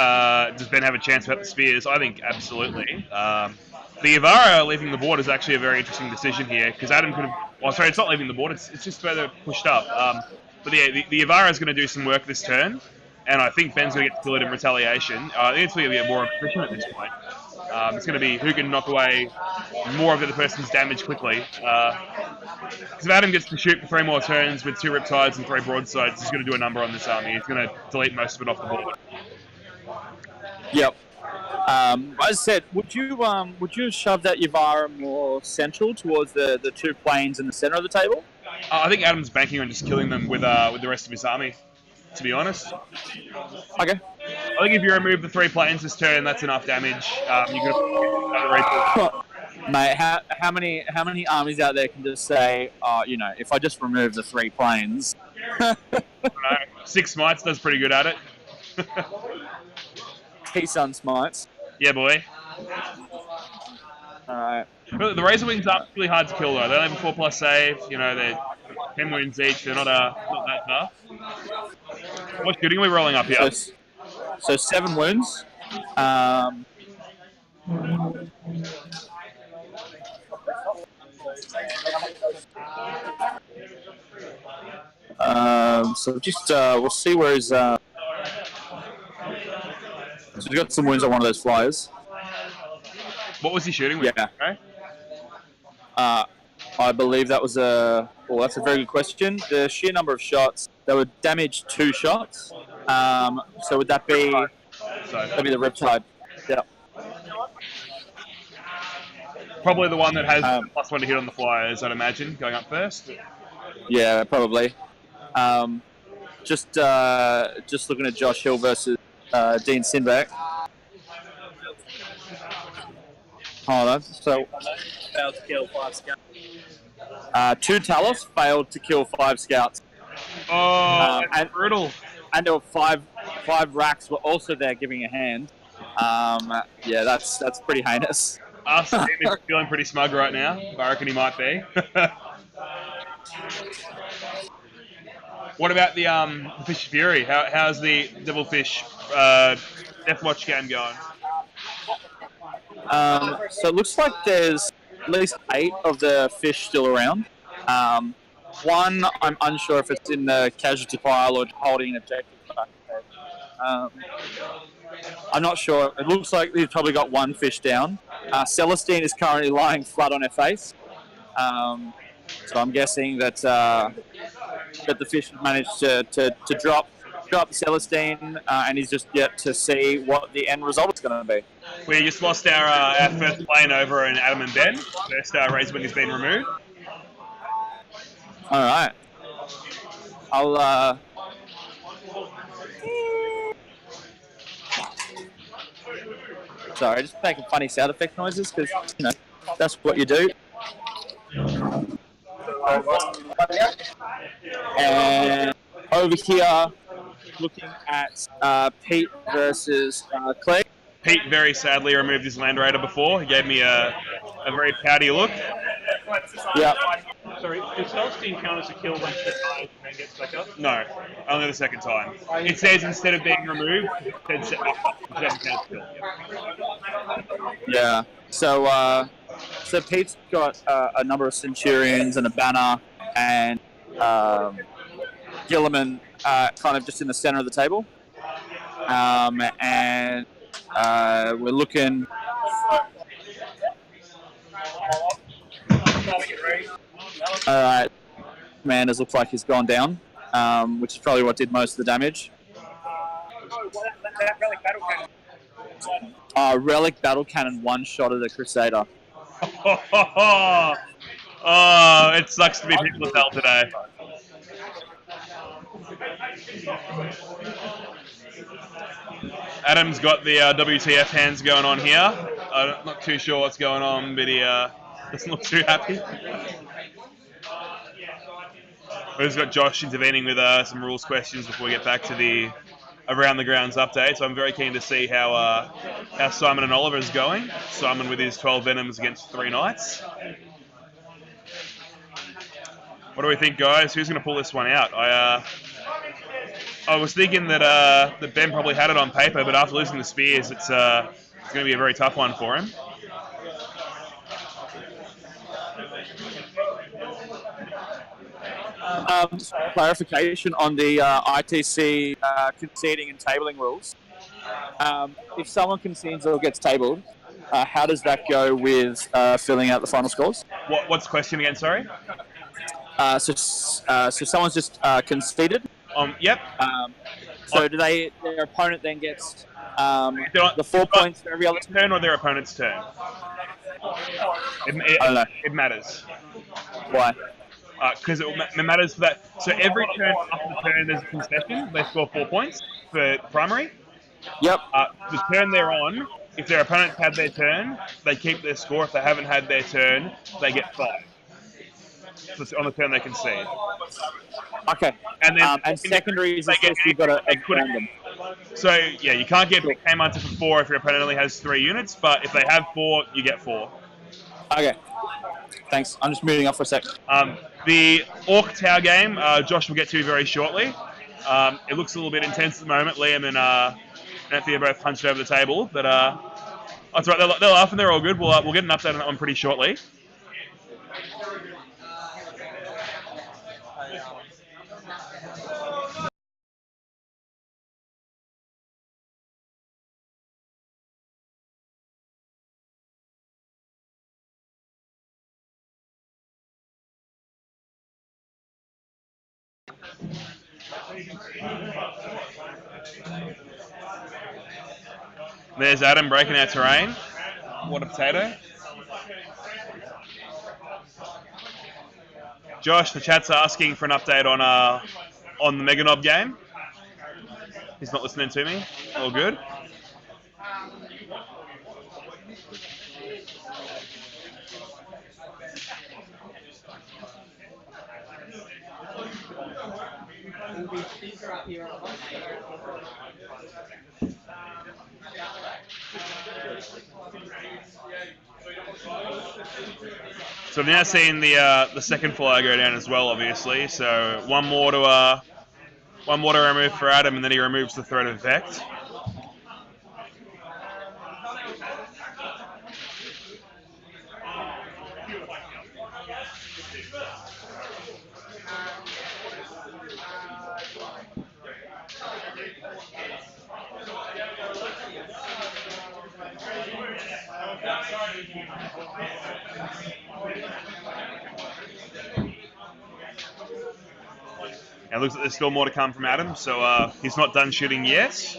does Ben have a chance about the spears? I think absolutely. The Yavara leaving the board is actually a very interesting decision here because Adam could have. Well, sorry, it's not leaving the board. It's just further pushed up. But yeah, the Yavara is going to do some work this turn, and I think Ben's going to get to kill it in retaliation. I think it's going to be more efficient at this point. It's going to be who can knock away more of the other person's damage quickly. Because if Adam gets to shoot for 3 more turns with 2 Riptides and 3 Broadsides, he's going to do a number on this army. He's going to delete most of it off the board. Yep. As I said, would you shove that Yavara more central towards the 2 planes in the center of the table? I think Adam's banking on just killing them with the rest of his army, to be honest. Okay. I think if you remove the 3 planes this turn, that's enough damage. You could. Mate, how many armies out there can just say, if I just remove the 3 planes? I don't know, 6 Smites does pretty good at it. T-Sun Smites. Yeah, boy. Alright. The Razor Wings aren't really hard to kill though. They only have a 4+ save. They're 10 wounds each. They're not that tough. What shooting are we rolling up here? So 7 wounds. So just we'll see where his. So he's got some wounds on one of those flyers. What was he shooting with? Yeah. Okay. I believe that was a. Well, that's a very good question. The sheer number of shots, they were damaged 2 shots. So would that be? That'd be the Riptide. Yeah. Probably the one that has +1 to hit on the flyers, I'd imagine, going up first. Yeah, probably. Just looking at Josh Hill versus Dean Sinbeck. Hold on. So failed to kill 5 scouts. 2 Talos failed to kill 5 scouts. Oh, and brutal. And there were 5 racks were also there giving a hand. Yeah, that's pretty heinous. Us, team is feeling pretty smug right now. I reckon he might be. What about the Fish Fury? How's the Devilfish Deathwatch game going? So it looks like there's at least 8 of the fish still around. One, I'm unsure if it's in the casualty pile or holding an objective. I'm not sure. It looks like he's probably got 1 fish down. Celestine is currently lying flat on her face. So I'm guessing that the fish has managed to drop Celestine, and he's just yet to see what the end result is going to be. We just lost our first plane over in Adam and Ben. First Razor Wing has been removed. All right. I'll. Sorry, just making funny sound effect noises because that's what you do. And over here, looking at Pete versus Clarke. Pete very sadly removed his Land Raider before. He gave me a very pouty look. Yeah. Sorry, does Celestine count as a kill once it dies and then gets back up? No, only the second time. It says instead of being removed, it said kill. Yeah. So Pete's got a number of Centurions and a banner, and Gilliman kind of just in the center of the table. And we're looking. All right, Commanders looks like he's gone down, which is probably what did most of the damage. Relic Battle Cannon one shot at a Crusader. Oh, it sucks to be people as hell today. Adam's got the WTF hands going on here. I'm not too sure what's going on, but he doesn't look too happy. We've just got Josh intervening with some rules questions before we get back to the Around the Grounds update. So I'm very keen to see how Simon and Oliver is going. Simon with his 12 Venoms against 3 Knights. What do we think, guys? Who's going to pull this one out? I was thinking that Ben probably had it on paper, but after losing the Spears, it's going to be a very tough one for him. Clarification on the ITC conceding and tabling rules. If someone concedes or gets tabled, how does that go with filling out the final scores? What's the question again, sorry? So someone's just conceded. Yep. So their opponent then gets the 4 points for every other turn or their opponent's turn? It matters. Why? Because it matters for that. So every turn after the turn, there's a concession. They score 4 points for primary. Yep. The turn they're on, if their opponents had their turn, they keep their score. If they haven't had their turn, they get 5. So it's on the turn they concede. Okay. And then and secondaries is just you've got to expand them. So yeah, you can't get Came Hunter for 4 if your opponent only has 3 units, but if they have 4, you get 4. Okay. Thanks. I'm just moving up for a sec. The Orc Tower game, Josh will get to very shortly. It looks a little bit intense at the moment. Liam and Anthony are both hunched over the table, but that's right. They're laughing. They're all good. We'll get an update on that one pretty shortly. There's Adam breaking our terrain. What a potato. Josh, the chat's asking for an update on the Mega Knob game. He's not listening to me. All good. So I've now seen the second flyer go down as well, obviously. So one more to remove for Adam, and then he removes the threat of Vect. And it looks like there's still more to come from Adam, so he's not done shooting yet.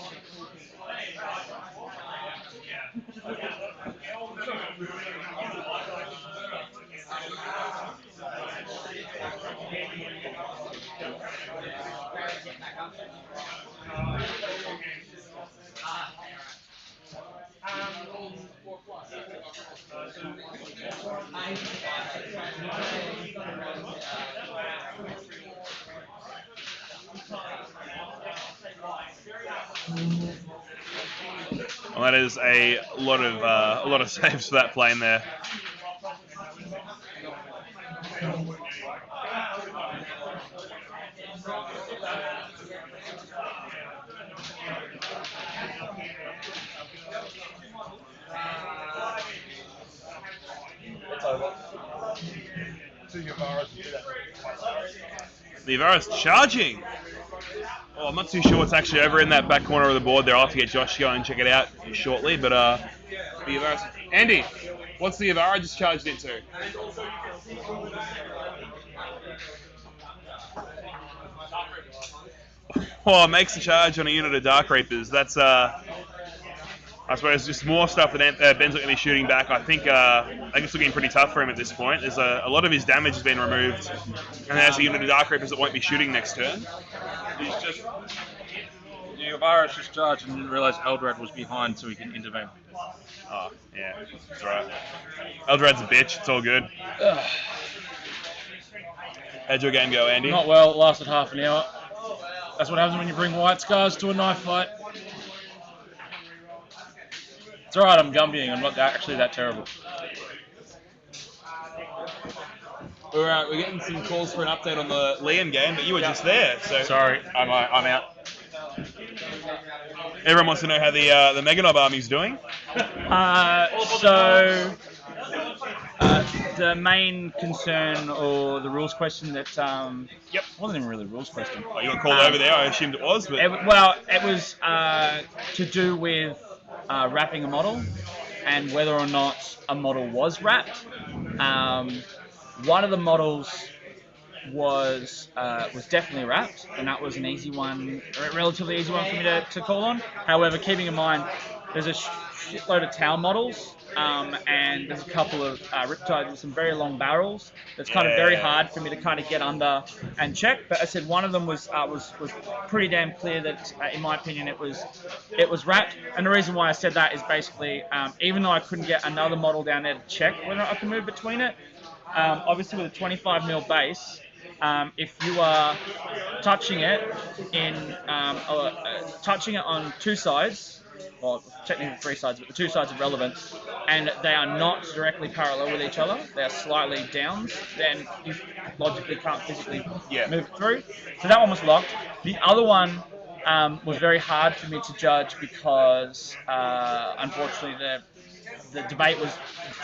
Well, that is a lot of saves for that plane there. The Yavara's charging. Oh, I'm not too sure what's actually over in that back corner of the board there. I'll have to get Josh to go and check it out shortly. But the Yavara's... Andy, what's the Yavara just charged into? Oh, it makes the charge on a unit of Dark Reapers. That's, I suppose, just more stuff that Ben's not going to be shooting back. I think it's looking pretty tough for him at this point. There's a lot of his damage has been removed, and there's a unit of Dark Reapers that won't be shooting next turn. He's just... Yavara's just charged and didn't realise Eldrad was behind so he can intervene. Oh, yeah, that's right. Eldrad's a bitch. It's all good. How'd your game go, Andy? Not well. It lasted half an hour. That's what happens when you bring white scars to a knife fight. It's alright, I'm Gumbying. I'm not actually that terrible. We're getting some calls for an update on the Liam game, but you were just there, so... Sorry, I'm out. Everyone wants to know how the Meganob army's doing. The main concern or the rules question that Yep. wasn't even really a rules question. Oh, you got called over there. I assumed it was, but It was to do with wrapping a model and whether or not a model was wrapped. One of the models was definitely wrapped, and that was an easy one, a relatively easy one for me to call on. However, keeping in mind there's a shitload of Tau models, and there's a couple of Riptides with some very long barrels. That's kind of very hard for me to kind of get under and check. But I said one of them was pretty damn clear that, in my opinion, it was wrapped. And the reason why I said that is basically, even though I couldn't get another model down there to check whether I could move between it, obviously with a 25mm base, if you are touching it touching it on two sides, well, technically three sides, but the two sides are relevant, and they are not directly parallel with each other, they are slightly downs, then you logically can't physically move it through. So that one was locked. The other one was very hard for me to judge because, unfortunately, the debate was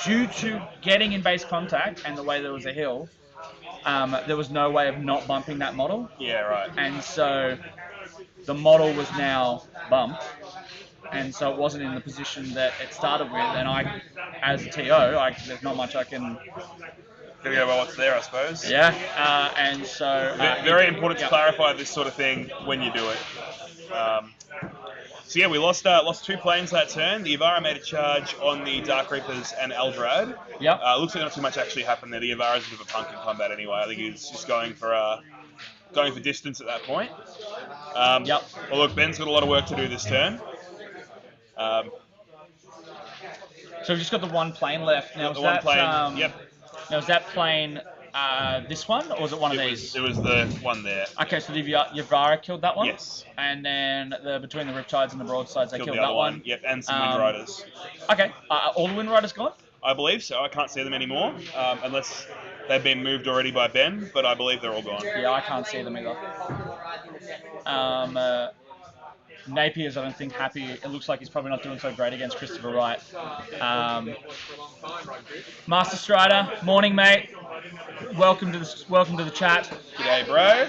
due to getting in base contact and the way there was a hill. There was no way of not bumping that model. yeah, right. And so the model was now bumped. And so it wasn't in the position that it started with. And I, as a TO, there's not much I can... Gotta go by what's there, I suppose. Yeah, and so... Very important to clarify this sort of thing when you do it. So yeah, we lost 2 planes that turn. The Yavara made a charge on the Dark Reapers and Eldrad. Yep. Looks like not too much actually happened there. The Yavara's a bit of a punk in combat anyway. I think he's just going for distance at that point. Yep. Well, look, Ben's got a lot of work to do this turn. So we've just got the one plane left. Now, The one plane. Yep. Now, is that plane this one, or was it one of these? It was the one there. Okay, so the Yavara killed that one? Yes. And then between the Riptides and the Broadsides, they killed the that other one? Yep, and some Wind Riders. Okay, are all the Wind Riders gone? I believe so. I can't see them anymore, unless they've been moved already by Ben, but I believe they're all gone. Yeah, I can't see them either. Napier's, I don't think, happy. It looks like he's probably not doing so great against Christopher Wright. Master Strider, morning, mate. Welcome to the chat. G'day, bro.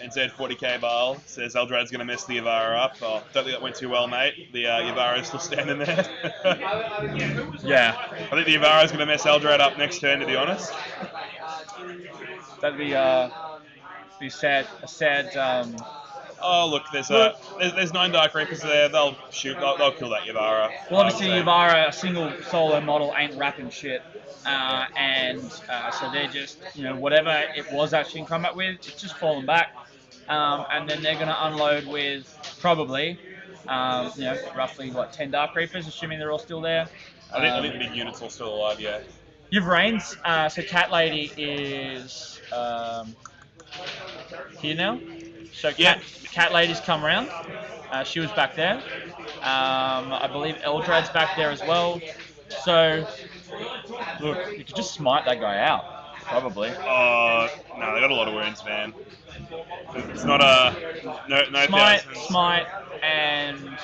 ANZ40k Ball says Eldrad's going to mess the Yavara up. Oh, don't think that went too well, mate. The Yavara is still standing there. Yeah. I think the Yavara is going to mess Eldrad up next turn, to be honest. That'd be sad. A sad. Oh, look, there's 9 Dark Reapers there. They'll shoot. They'll kill that Yavara. Well, obviously, Yavara, a single solo model, ain't wrapping shit. So they're just, whatever it was actually in combat with, it's just fallen back. And then they're going to unload with probably, roughly, 10 Dark Reapers, assuming they're all still there. I think the big unit's all still alive, yeah. You've Reigns. So Cat Lady is here now. So Cat Lady's come around. She was back there. I believe Eldrad's back there as well. So, look, you could just smite that guy out. Probably. Oh, no, they got a lot of wounds, man. It's not a no Smite, thousands. smite, and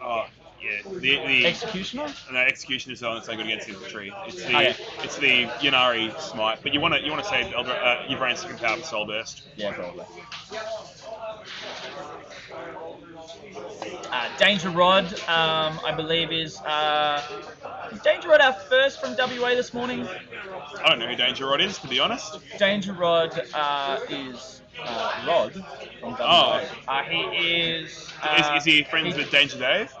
Oh, yeah. The executioner. no, execution is on its own good against infantry. Okay. It's the Yanari smite, but you want to save Yvrain's second power for soul burst. Yeah, probably. Danger Rod, I believe, is Danger Rod our first from WA this morning? I don't know who Danger Rod is, to be honest. Danger Rod is Rod from WA. He is. Is he friends with Danger Dave?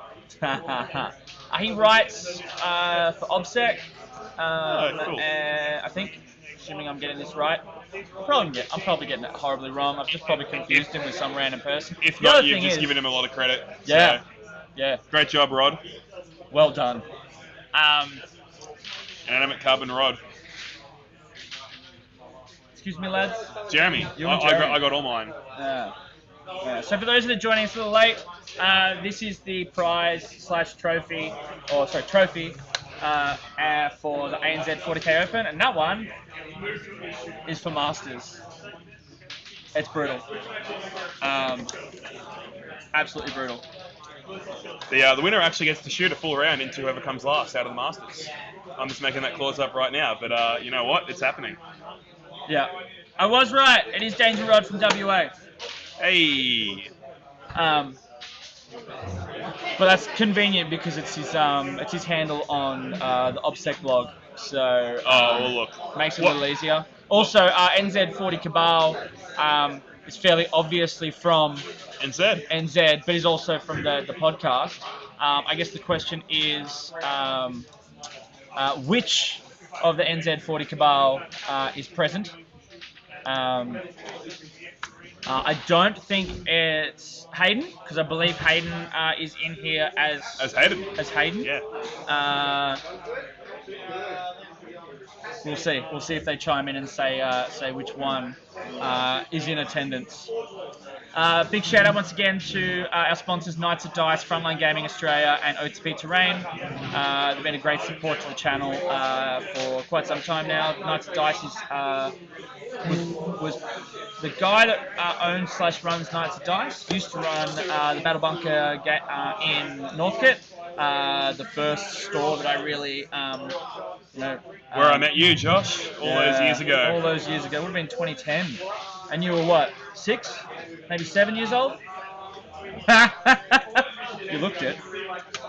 He writes for OBSEC. Cool. I think, assuming I'm getting this right, I'm probably getting it horribly wrong. I've just probably confused him with some random person. If The not, other you've thing just is- given him a lot of credit. Yeah, So, yeah. great job, Rod. Well done. Inanimate carbon Rod. Excuse me, lads. Jeremy. You and Jeremy. I got all mine. Yeah. So for those that are joining us a little late, this is the prize/trophy, trophy for the ANZ40k Open, and that one is for Masters. It's brutal. Absolutely brutal. The winner actually gets to shoot a full round into whoever comes last out of the Masters. I'm just making that clause up right now, but you know what? It's happening. Yeah. I was right. It is Danger Rod from WA. Hey. But that's convenient because it's his handle on the OBSEC blog, so Well, look. makes it a little easier. Also, NZ40 Cabal is fairly obviously from NZ, but is also from the podcast. I guess the question is, which of the NZ40 Cabal is present? I don't think it's Hayden, because I believe Hayden is in here as Hayden. Yeah. We'll see. We'll see if they chime in and say which one is in attendance. Big shout out once again to our sponsors, Knights of Dice, Frontline Gaming Australia, and Oatspeed Terrain. They've been a great support to the channel for quite some time now. Knights of Dice was the guy that owns/runs Knights of Dice. Used to run the Battle Bunker in Northcote, the first store that I really, where I met you, Josh, all those years ago. All those years ago. It would have been 2010. And you were what, 6? Maybe 7 years old? You looked it.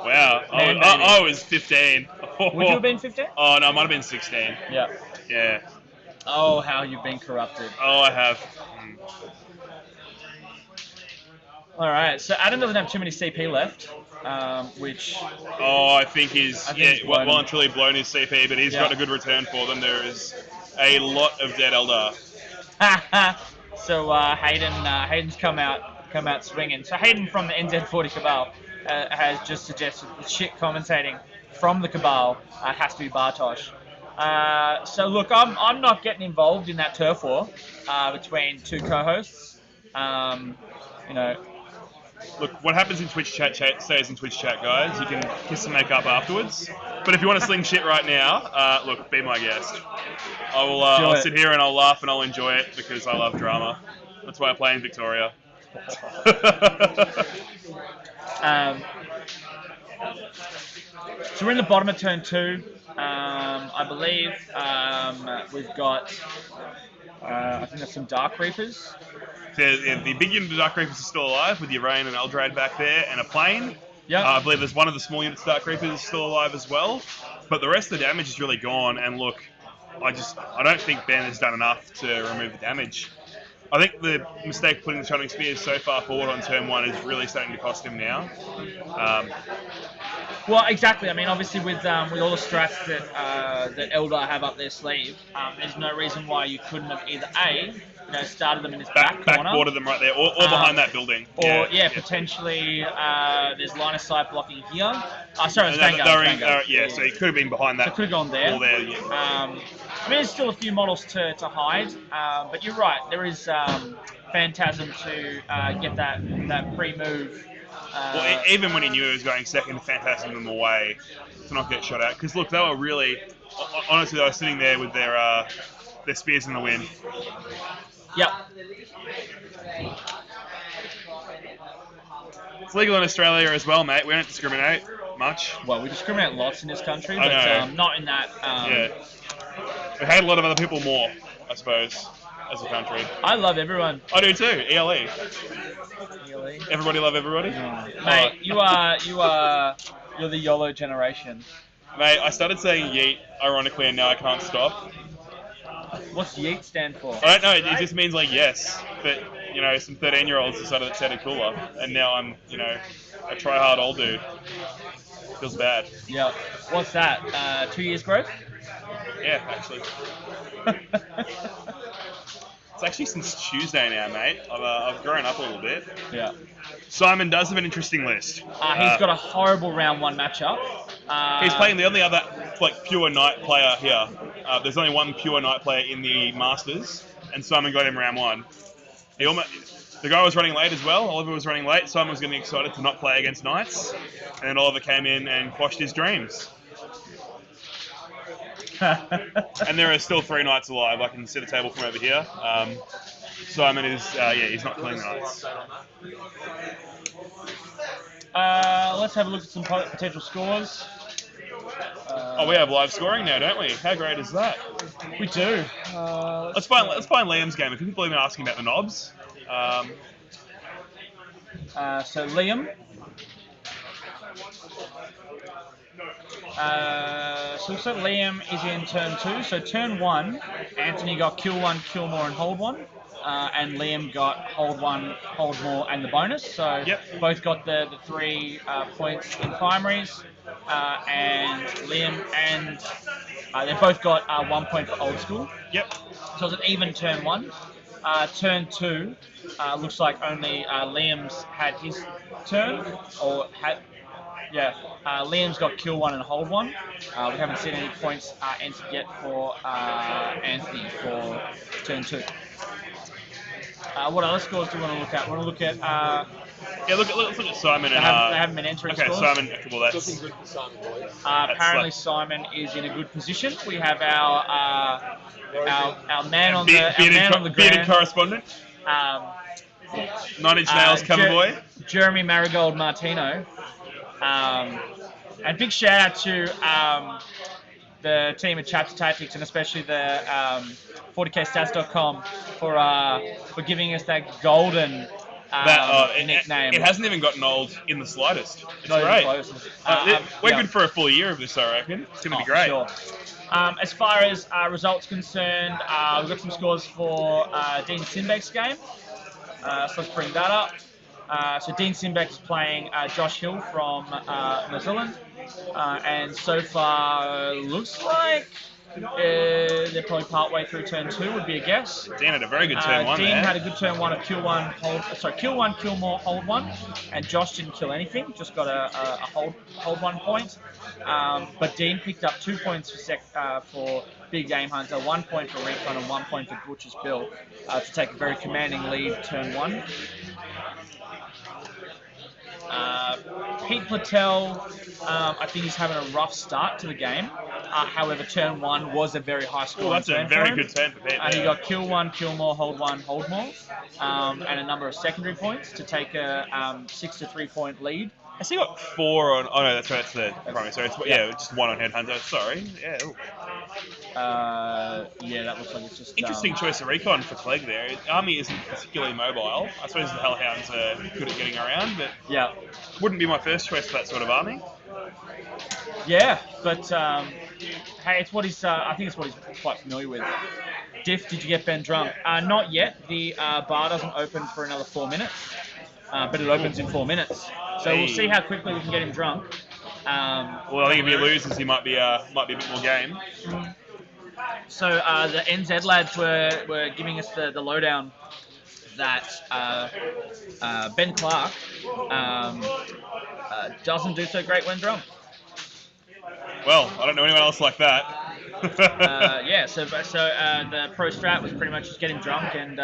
Wow. I was 15. Would you have been 15? Oh, no, I might have been 16. Yeah. Yeah. Oh, how you've been corrupted. Oh, I have. All right, so Adam doesn't have too many CP left, which... Oh, I think he's well and truly blown his CP, but he's got a good return for them. There is a lot of dead Eldar. So Hayden's come out swinging. So Hayden from the NZ40 Cabal has just suggested the shit commentating from the Cabal has to be Bartosz. So look, I'm not getting involved in that turf war between two co-hosts. Look, what happens in Twitch chat stays in Twitch chat, guys. You can kiss and make up afterwards. But if you want to sling shit right now, look, be my guest. I'll sit here and I'll laugh and I'll enjoy it because I love drama. That's why I play in Victoria. So we're in the bottom of turn 2. I believe we've got, I think there's some Dark Reapers. The big unit of Dark Reapers is still alive with Urain and Eldrad back there and a plane. Yeah. I believe there's one of the small units of Dark Reapers still alive as well. But the rest of the damage is really gone. And look, I don't think Ben has done enough to remove the damage. I think the mistake of putting the Shining Spears so far forward on turn 1 is really starting to cost him now. Well, exactly. I mean, obviously with all the strats that Eldar have up their sleeve, there's no reason why you couldn't have either started them in his back corner, backboarded them right there, or behind that building, or potentially there's line of sight blocking here. Sorry, it's Vanguard. So he could have been behind that. So could have gone there. I mean, there's still a few models to hide, but you're right. There is Phantasm to get that pre-move. Well, even when he knew he was going second, Phantasm them away to not get shot out. Because look, they were really, honestly, they were sitting there with their their spears in the wind. Yep. It's legal in Australia as well, mate. We don't discriminate much. Well, we discriminate lots in this country, I but know. not in that. Yeah. We hate a lot of other people more, I suppose, as a country. I love everyone. I do too. ELE. Really? Everybody love everybody. Mate, you're the YOLO generation. Mate, I started saying yeet, ironically, and now I can't stop. What's yeet stand for? I don't know. It just means like yes, but you know, some 13-year-olds decided it sounded cooler, and now I'm, you know, a try-hard old dude. Feels bad. Yeah. What's that? 2 years growth? Yeah, actually. It's actually since Tuesday now, mate. I've grown up a little bit. Yeah. Simon does have an interesting list. He's got a horrible round 1 matchup. He's playing the only other like pure knight player here. There's only one pure knight player in the Masters, and Simon got him round 1. The guy was running late as well. Oliver was running late. Simon was getting excited to not play against knights, and then Oliver came in and quashed his dreams. And there are still 3 knights alive. I can see the table from over here. Simon is, he's not killing the knights. Let's have a look at some potential scores. We have live scoring now, don't we? How great is that? We do. Let's find Liam's game. If people have been asking about the knobs. So Liam. So Liam is in turn 2. So turn 1, Anthony got kill 1, kill more, and hold 1. And Liam got hold 1, hold more, and the bonus. So both got the 3 points in primaries. And Liam and they both got 1 point for old school. Yep. So it's an even turn 1. Turn 2 looks like only Liam's had his turn, or had. Yeah, Liam's got kill 1 and hold 1. We haven't seen any points entered yet for Anthony for turn 2. What other scores do we want to look at? We want to look at. Let's look at Simon. They haven't been entering scores. Simon. Well, that's. Apparently, Simon is in a good position. We have our man on the ground. Bearded correspondent. 9 Inch Nails cover boy. Jeremy Marigold Martino. And big shout out to the team at Chapter Tactics, and especially the 40kstats.com for giving us that golden nickname. It hasn't even gotten old in the slightest. It's great. We're good for a full year of this, I reckon. It's going to be great. Sure. As far as results concerned, we've got some scores for Dean Simbeck's game. So let's bring that up. So Dean Simbeck is playing Josh Hill from New Zealand, and so far looks like they're probably partway through turn 2, would be a guess. Dean had a very good turn 1 Dean there. had a good turn 1 of kill 1, kill 1, kill more, hold 1, and Josh didn't kill anything, just got a hold 1 point. But Dean picked up 2 points for Big Game Hunter, 1 point for Recon, and 1 point for Butcher's Bill to take a very commanding lead turn 1. Pete Platel, I think he's having a rough start to the game. However, turn 1 was a very high score. That's a very good turn for Pete. He got kill 1, kill more, hold 1, hold more, and a number of secondary points to take a 6 to 3 point lead. Has he got 4 on? Oh no, that's right. That's the primary. Sorry, just 1 on Headhunter. Sorry. Yeah. That looks like it's just interesting choice of recon for Clarke there. Army isn't particularly mobile. I suppose the Hellhounds are good at getting around, but wouldn't be my first choice for that sort of army. Yeah, but hey, it's what he's. I think it's what he's quite familiar with. Diff, did you get Ben drunk? Not yet. The bar doesn't open for another 4 minutes, but it opens in 4 minutes. So we'll see how quickly we can get him drunk. Well, I think if he loses, he might be a bit more game. So the NZ lads were giving us the lowdown that Ben Clarke doesn't do so great when drunk. Well, I don't know anyone else like that. So the pro strat was pretty much just get him drunk, and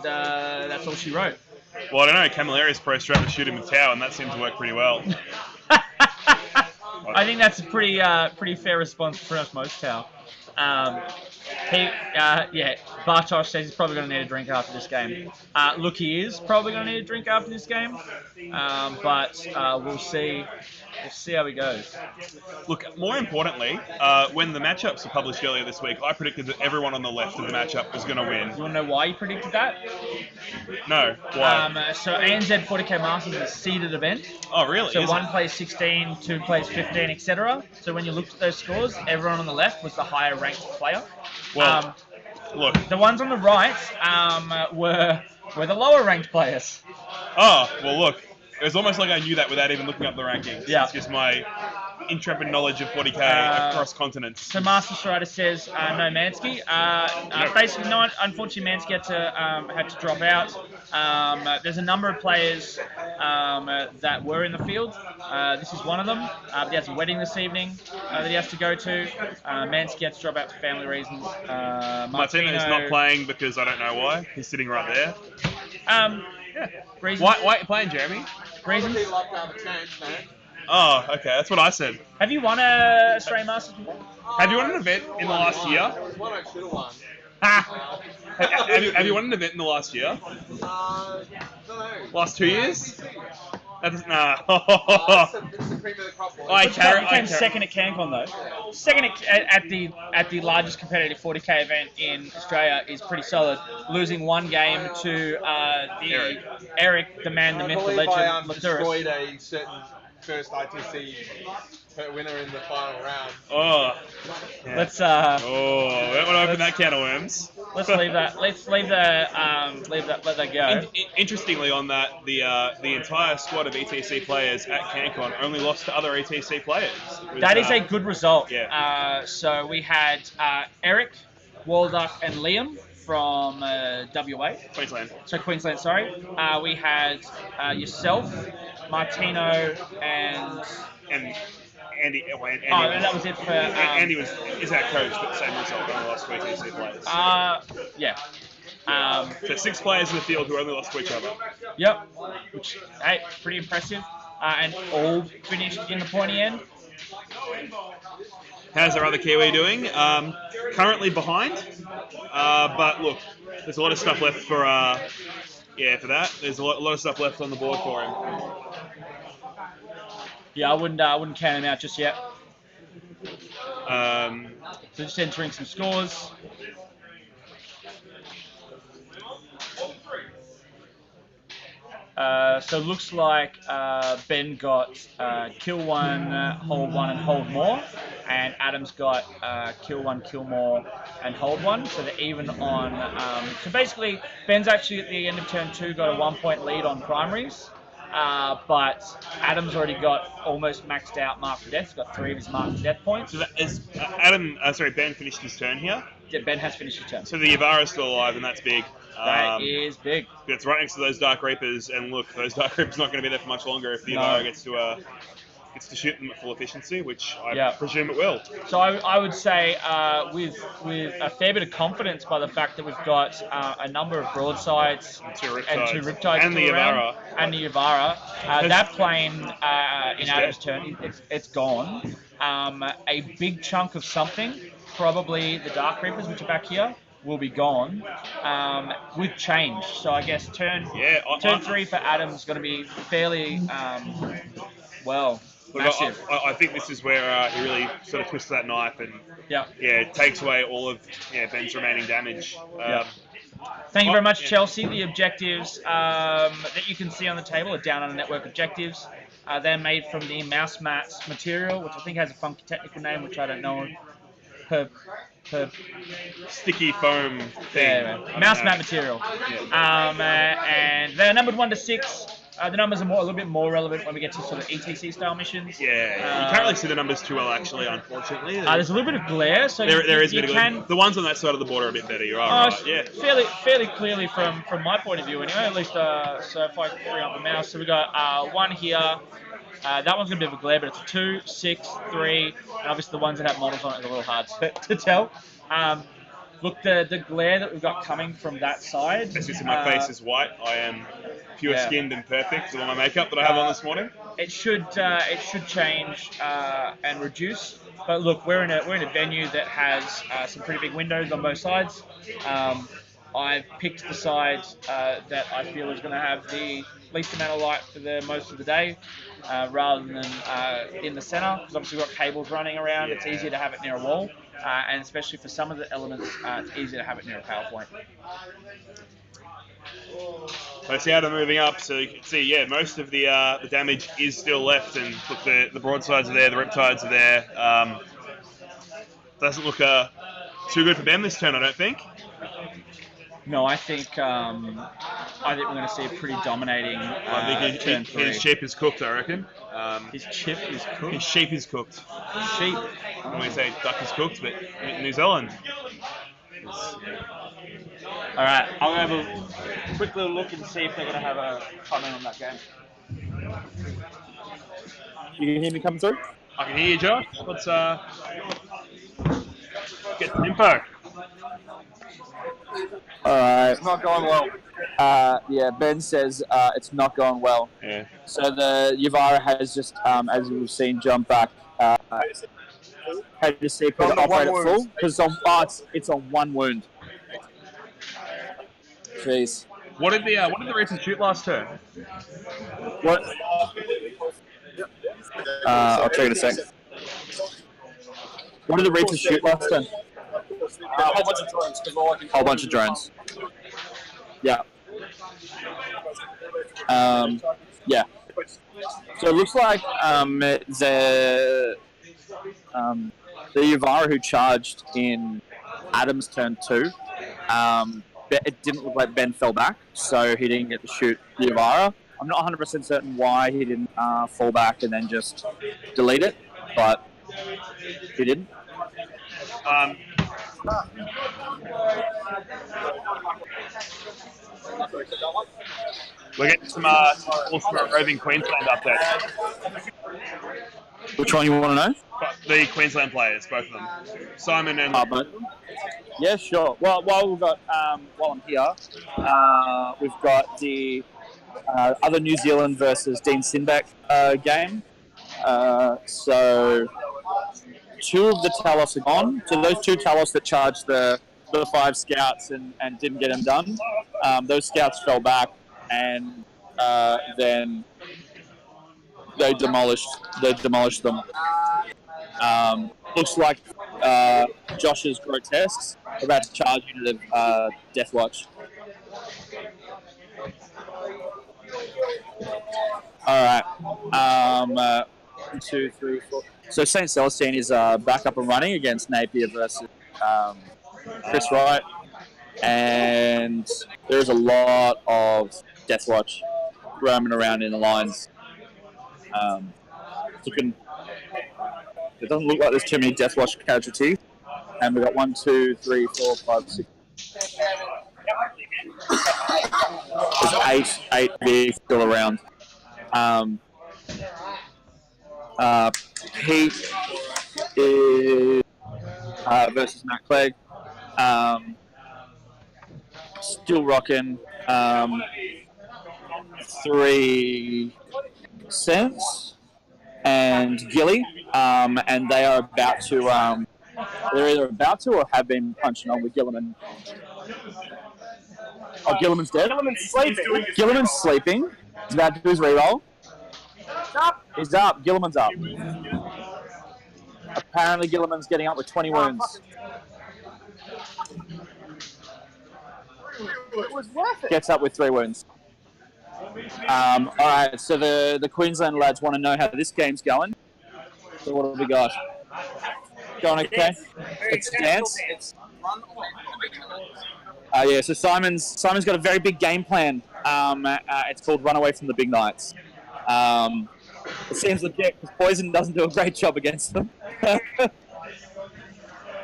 that's all she wrote. Well, I don't know. Camilleri's pro strat was shoot him with Tau, and that seemed to work pretty well. I think that's a pretty fair response for us most, Tau. Yeah, Bartosz says he's probably going to need a drink after this game. Look, he is probably going to need a drink after this game, but we'll see. We'll see how he goes. Look, more importantly, when the matchups were published earlier this week, I predicted that everyone on the left of the matchup was going to win. You want to know why you predicted that? No, why? So ANZ40k Masters is a seeded event. Oh, really? So Is one it? plays 16, two plays 15, etc. So when you looked at those scores, everyone on the left was the higher ranked player. Well, look. The ones on the right were the lower ranked players. Oh, well, look. It was almost like I knew that without even looking up the rankings. Yeah. It's just my intrepid knowledge of 40k across continents. So Master Strider says no Mansky. Basically, no. Unfortunately, Mansky had to drop out. There's a number of players that were in the field. This is one of them. He has a wedding this evening that he has to go to. Mansky had to drop out for family reasons. Martino's not playing because I don't know why. He's sitting right there. Reasons. Why are you playing, Jeremy? Reasons. Oh, okay. That's what I said. Have you won a Australian Masters before? Have you won an event in the last year? Have you won an event in the last year? Last 2 years? That doesn't. Nah. I Came second at CanCon though. Second at the largest competitive 40k event in Australia is pretty solid. Losing one game to Eric, the man, the myth, the legend, destroyed a certain first ITC winner in the final round. Oh. Yeah. Let's we don't want to open that can of worms. Let's leave that. Let's leave that. Let that go. Interestingly, on that, the entire squad of ETC players at CanCon only lost to other ETC players. That is a good result. Yeah. So we had Eric, Walduck, and Liam from WA. Queensland. So Queensland, sorry. We had yourself, Martino, and Andy. That was it for. Andy is our coach, but same result. Only lost to ETC players. Yeah. So 6 players in the field who only lost to each other. Yep. Which, hey, pretty impressive. And all finished in the pointy end. How's our other Kiwi doing? Currently behind, but look, there's a lot of stuff left for for that. There's a lot of stuff left on the board for him. Yeah, I wouldn't count him out just yet. So just entering some scores. So it looks like Ben got kill 1, hold 1, and hold more, and Adam's got kill 1, kill more, and hold 1. So they're even on. So basically, Ben's actually at the end of turn 2 got a 1-point lead on primaries, but Adam's already got almost maxed out mark for death. He's got 3 of his mark for death points. So that is Ben finished his turn here. Yeah, Ben has finished his turn. So the Yavara's still alive, and that's big. That is big. It's right next to those Dark Reapers, and look, those Dark Reapers not going to be there for much longer if the Yavara gets to shoot them at full efficiency, which I presume it will. So I would say with a fair bit of confidence by the fact that we've got a number of broadsides and two riptides and the Yavara. And the Yavara. That plane in Adam's turn, it's gone. A big chunk of something, probably the Dark Reapers, which are back here, will be gone with change. So I guess turn 3 for Adam's going to be fairly massive. I think this is where he really sort of twists that knife and takes away all of Ben's remaining damage. Thank you very much, Chelsea. The objectives that you can see on the table are Down Under Network objectives. They're made from the mouse mat material, which I think has a funky technical name, which I don't know. Sticky foam thing. Yeah, mouse mat material. And they're numbered 1 to 6. The numbers are a little bit more relevant when we get to sort of ETC style missions. Yeah, you can't really see the numbers too well, actually, unfortunately. There's a little bit of glare, so there is a bit of glare. The ones on that side of the border are a bit better. You're right. Yeah. Fairly clearly from my point of view, anyway. At least, so if I can bring up the mouse, so we got 1 here. That one's going to be a bit of a glare, but it's a 2, 6, 3, and obviously the ones that have models on it are a little hard to tell. Look, the glare that we've got coming from that side. As you see, my face is white. I am pure skinned and perfect with all my makeup that I have on this morning. It should change and reduce. But look, we're in a venue that has some pretty big windows on both sides. I've picked the side that I feel is going to have the least amount of light for the most of the day, rather than in the center, because obviously we've got cables running around. It's easier to have it near a wall, and especially for some of the elements, it's easier to have it near a power point. So see how they're moving up, so you can see, most of the damage is still left, and look, the broadsides are there, the riptides are there. Doesn't look too good for them this turn, I don't think. No, I think we're going to see a pretty dominating I think turn 3. his sheep is cooked, I reckon. His chip is cooked? His sheep is cooked. Sheep? When we say duck is cooked, but in New Zealand. Alright, I'll have a quick little look and see if they're going to have a comment on that game. You can hear me coming through? I can hear you, Josh. Let's get some info. Alright. It's not going well. Ben says it's not going well. Yeah. So the Yavara has just, as we've seen, jumped back. Had to see if it operate at full, because it's on one wound. Jeez. What did the Reapers shoot last turn? What? I'll check in a sec. What did the Reapers shoot last turn? A whole bunch of drones. Whole bunch of drones. Yeah. Yeah. So it looks like the Yavara who charged in Adam's turn 2, it didn't look like Ben fell back, so he didn't get to shoot the Yavara. I'm not 100% certain why he didn't fall back and then just delete it, but he didn't. We're getting some Ultimate Roving Queensland updates. Which one you want to know? The Queensland players, both of them. Simon and... Both of them? Yeah, sure. Well, while I'm here, we've got the other New Zealand versus Dean Sinbeck game. So 2 of the Talos are gone. So those 2 Talos that charged the 5 scouts and didn't get them done, those scouts fell back, and then they demolished them. Looks like Josh's Grotesques are about to charge into the Death Watch. Alright. 1, 2, 3, 4. So St. Celestine is back up and running against Napier versus Chris Wright. And there's a lot of Death Watch roaming around in the lines. It doesn't look like there's too many Death Watch casualties. And we've got 1, 2, 3, 4, 5, 6. There's 8 bigs still around. Pete is versus Matt Clegg. Still rocking 3 cents and Gilly, and they are about to they're either about to or have been punching on with Gilliman. Oh, Gilliman's dead? Gilliman's sleeping. He's about to do his reroll. He's up. Gilliman's up. Apparently Gilliman's getting up with 20 wounds. Gets up with 3 wounds. Alright, so the Queensland lads want to know how this game's going. So what have we got? Going okay? It's dance. Yeah, so Simon's got a very big game plan. It's called Run Away from the Big Knights. It seems legit because Poison doesn't do a great job against them.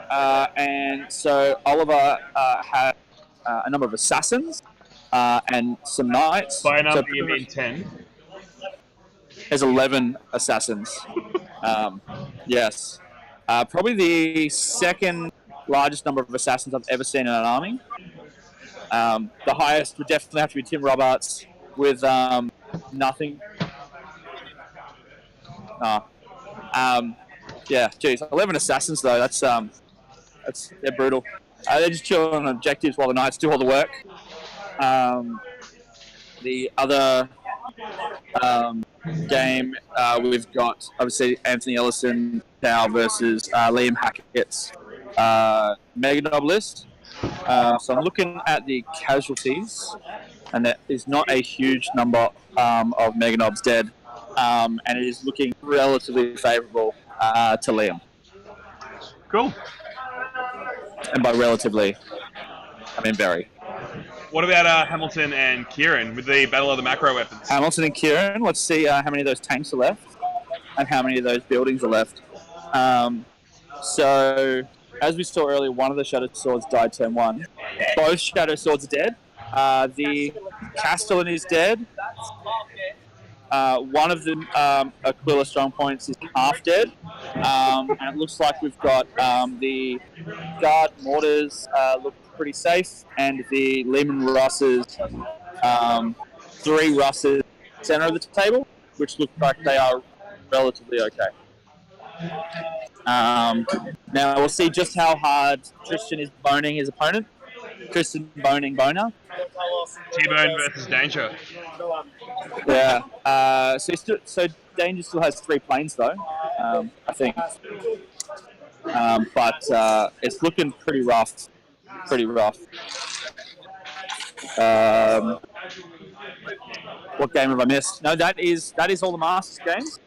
And so Oliver had a number of assassins and some knights. By a number you mean 10? There's 11 assassins. Yes. Probably the second largest number of assassins I've ever seen in an army. The highest would definitely have to be Tim Roberts with nothing. Yeah, geez, 11 assassins though. That's they're brutal. They just chill on objectives while the knights do all the work. The other game we've got obviously Anthony Ellison now versus Liam Hackett's Mega Nob list. So I'm looking at the casualties, and there is not a huge number of Mega Nobs dead, and it is looking relatively favourable to Liam. Cool. And by relatively, I mean very. What about Hamilton and Kieran with the Battle of the Macro Weapons? Hamilton and Kieran, let's see how many of those tanks are left and how many of those buildings are left. So, as we saw earlier, one of the Shadow Swords died turn 1. Both Shadow Swords are dead. The Castellan is dead. One of the Aquila Strong Points is half dead. And it looks like we've got the Guard Mortars look pretty safe, and the Lehman Russes, 3 Russes center of the table, which look like they are relatively okay. Now we'll see just how hard Tristan is boning his opponent. Tristan boning Boner. T-Bone versus Danger. Yeah. So Danger still has 3 planes though, I think. But it's looking pretty rough. What game have I missed? No, that is all the Masters games.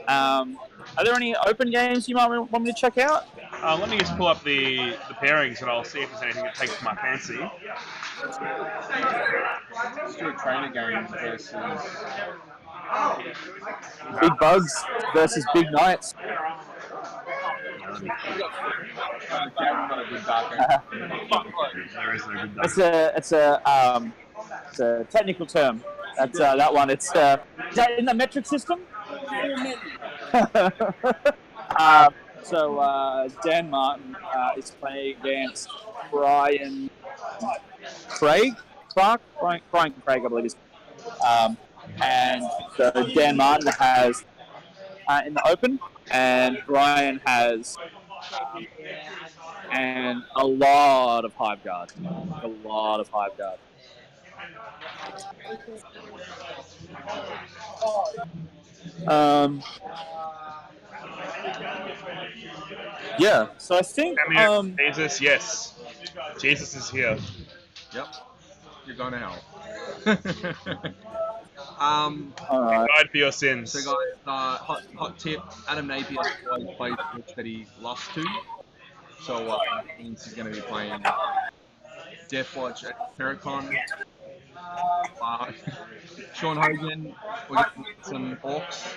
Are there any open games you might want me to check out? Let me just pull up the pairings and I'll see if there's anything that takes my fancy. Let's do a trainer game versus... Big Bugs versus Big Knights. It's a technical term. That's that one. It's is that in the metric system? So Dan Martin is playing against Brian Craig, Brian Craig, I believe is. And so Dan Martin has in the open, and Brian has and a lot of Hive Guard. Yeah, so I think Jesus, yes. Jesus is here. Yep. You're going to hell. Guide for your sins. So guys, hot tip, Adam Napier always plays which that he lost to. So that means he's going to be playing Deathwatch at Paracon. Sean Hogan, we're getting some orcs.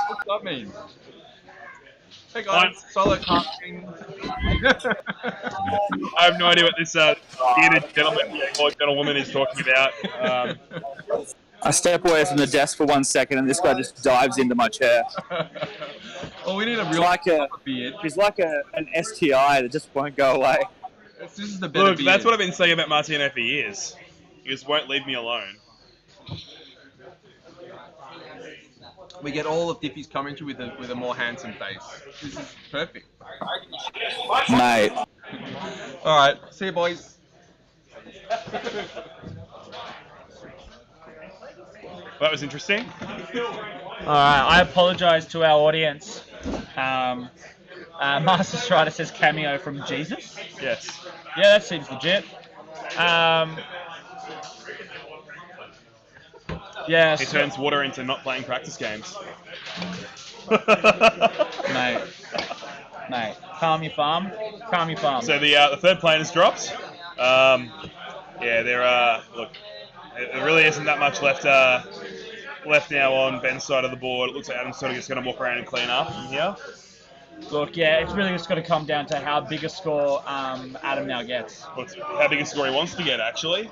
What's that mean? Hey guys, solo casting. I have no idea what this bearded gentleman or gentlewoman is talking about. I step away from the desk for 1 second, and this guy just dives into my chair. Well, we need a real beard. He's like an STI that just won't go away. This is the better Look, beard. that's what I've been saying about Martino for years. He just won't leave me alone. We get all of Diffie's commentary with a more handsome face. This is perfect. Mate. All right, see you boys. That was interesting. Alright, I apologise to our audience. Master Strider says cameo from Jesus. Yes. Yeah, that seems legit. Yeah. He turns water into not playing practice games. Mate, calm your farm. So the third plane has dropped. Yeah, there look, there really isn't that much left now on Ben's side of the board. It looks like Adam's sort of just going to walk around and clean up from here. Look, yeah, it's really just going to come down to how big a score Adam now gets. Well, how big a score he wants to get, actually.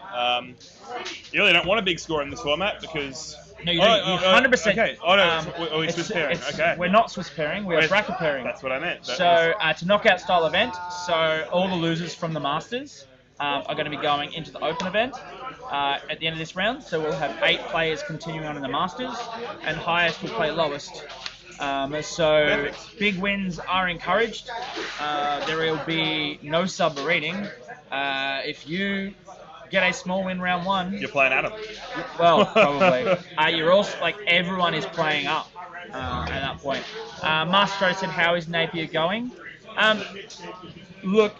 You really don't want a big score in this format because No, you don't. You 100%. Okay. Oh no, are we it's- Swiss pairing? it's- Okay. We're not Swiss pairing. We are Where's- bracket pairing. That's what I meant. So it's a knockout style event. So all the losers from the Masters are going to be going into the Open event at the end of this round. So we'll have 8 players continuing on in the Masters, and highest will play lowest. So Perfect. big wins are encouraged. There will be no submarining. If you get a small win round 1, You're playing Adam. well, probably. You're also like everyone is playing up at that point. Mastro said, "How is Napier going?" Look,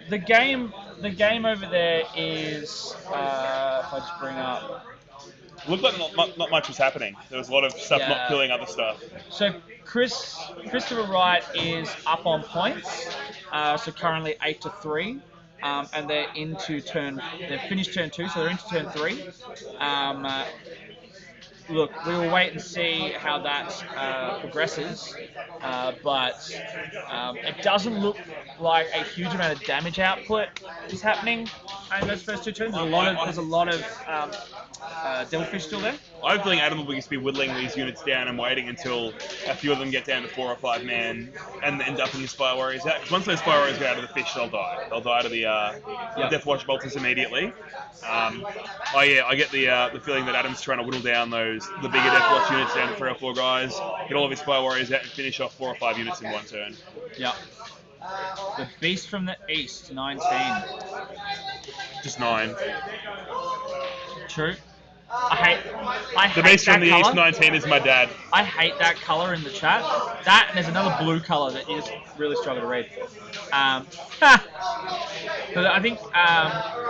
the game over there is. If I just bring up. Looked like not much was happening. There was a lot of stuff Yeah. not killing other stuff. So Christopher Wright is up on points. So currently 8-3. And they're into they've finished turn 2, so they're into turn 3. Look, we will wait and see how that progresses, but it doesn't look like a huge amount of damage output is happening in those first 2 turns. There's a lot of Devilfish still there. I have a feeling Adam will just be whittling these units down and waiting until a few of them get down to 4 or 5 man and end up in the Spy Warriors out. 'Cause once those Spy Warriors get out of the fish, they'll die. They'll die to the Death Watch Bolters immediately. I get the feeling that Adam's trying to whittle down the bigger Death Watch units down to 3 or 4 guys, get all of his Spy Warriors out and finish off 4 or 5 units in one turn. Yeah. The Beast from the East, 19. Just 9. True. I hate The Beast that from the colour. East, 19, is my dad. I hate that colour in the chat. That and there's another blue colour that you just really struggle to read. But I think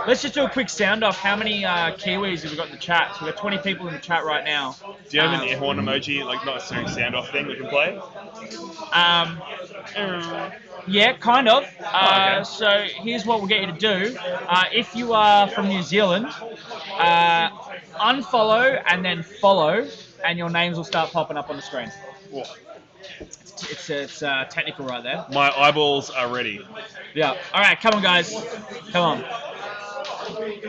let's just do a quick sound off. How many Kiwis have we got in the chat? So we've got 20 people in the chat right now. Do you have an air horn emoji, like not necessarily sound off thing we can play? Yeah, kind of. Okay. So here's what we'll get you to do. If you are from New Zealand, unfollow and then follow, and your names will start popping up on the screen. Whoa. It's technical right there. My eyeballs are ready. Yeah. All right, come on, guys. Come on.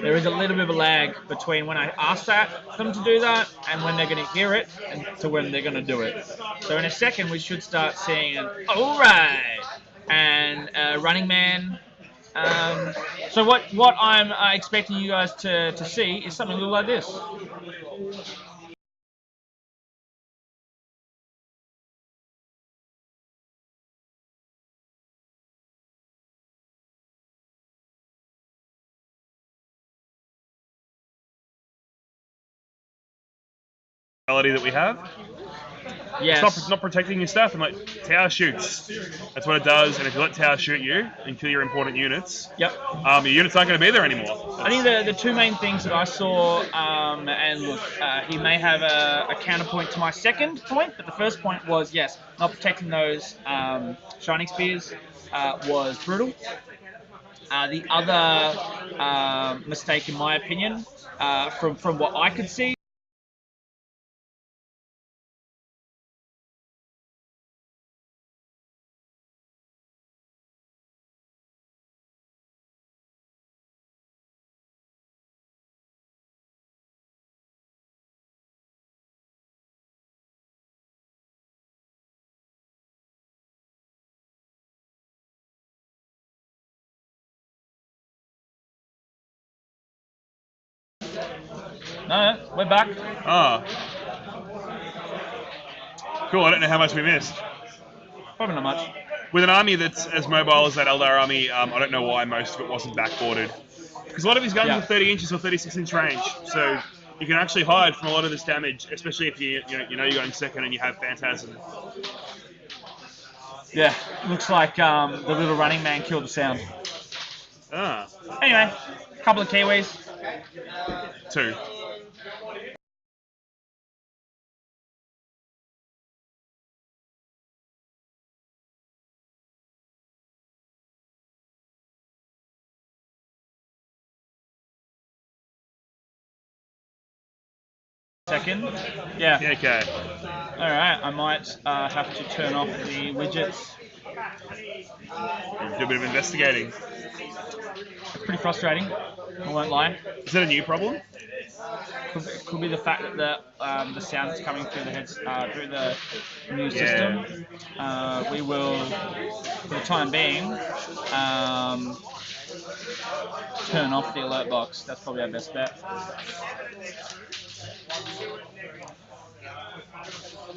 There is a little bit of a lag between when I ask them to do that and when they're going to hear it and to when they're going to do it. So in a second, we should start seeing an all right and Running Man. So what I'm expecting you guys to see is something a little like this. That we have. Yes. It's not protecting your stuff, and like Tower shoots. That's what it does. And if you let Tower shoot you and kill your important units, Yep. your units aren't going to be there anymore. I think the 2 main things that I saw, and look, he may have a counterpoint to my second point, but the first point was, yes, not protecting those Shining Spears was brutal. The other mistake, in my opinion, from what I could see, no, we're back. Ah. Cool, I don't know how much we missed. Probably not much. With an army that's as mobile as that Eldar army, I don't know why most of it wasn't backboarded. Because a lot of his guns are 30 inches or 36 inch range, so you can actually hide from a lot of this damage, especially if you know you're going second and you have Phantasm. Yeah, looks like the little running man killed the sound. Ah. Anyway, a couple of Kiwis. 2. Second. Yeah. Okay. Alright, I might have to turn off the widgets. Do a bit of investigating. Pretty frustrating, I won't lie. Is that a new problem? could be the fact that the sound that's coming through the heads through the new system. We will, for the time being, turn off the alert box. That's probably our best bet.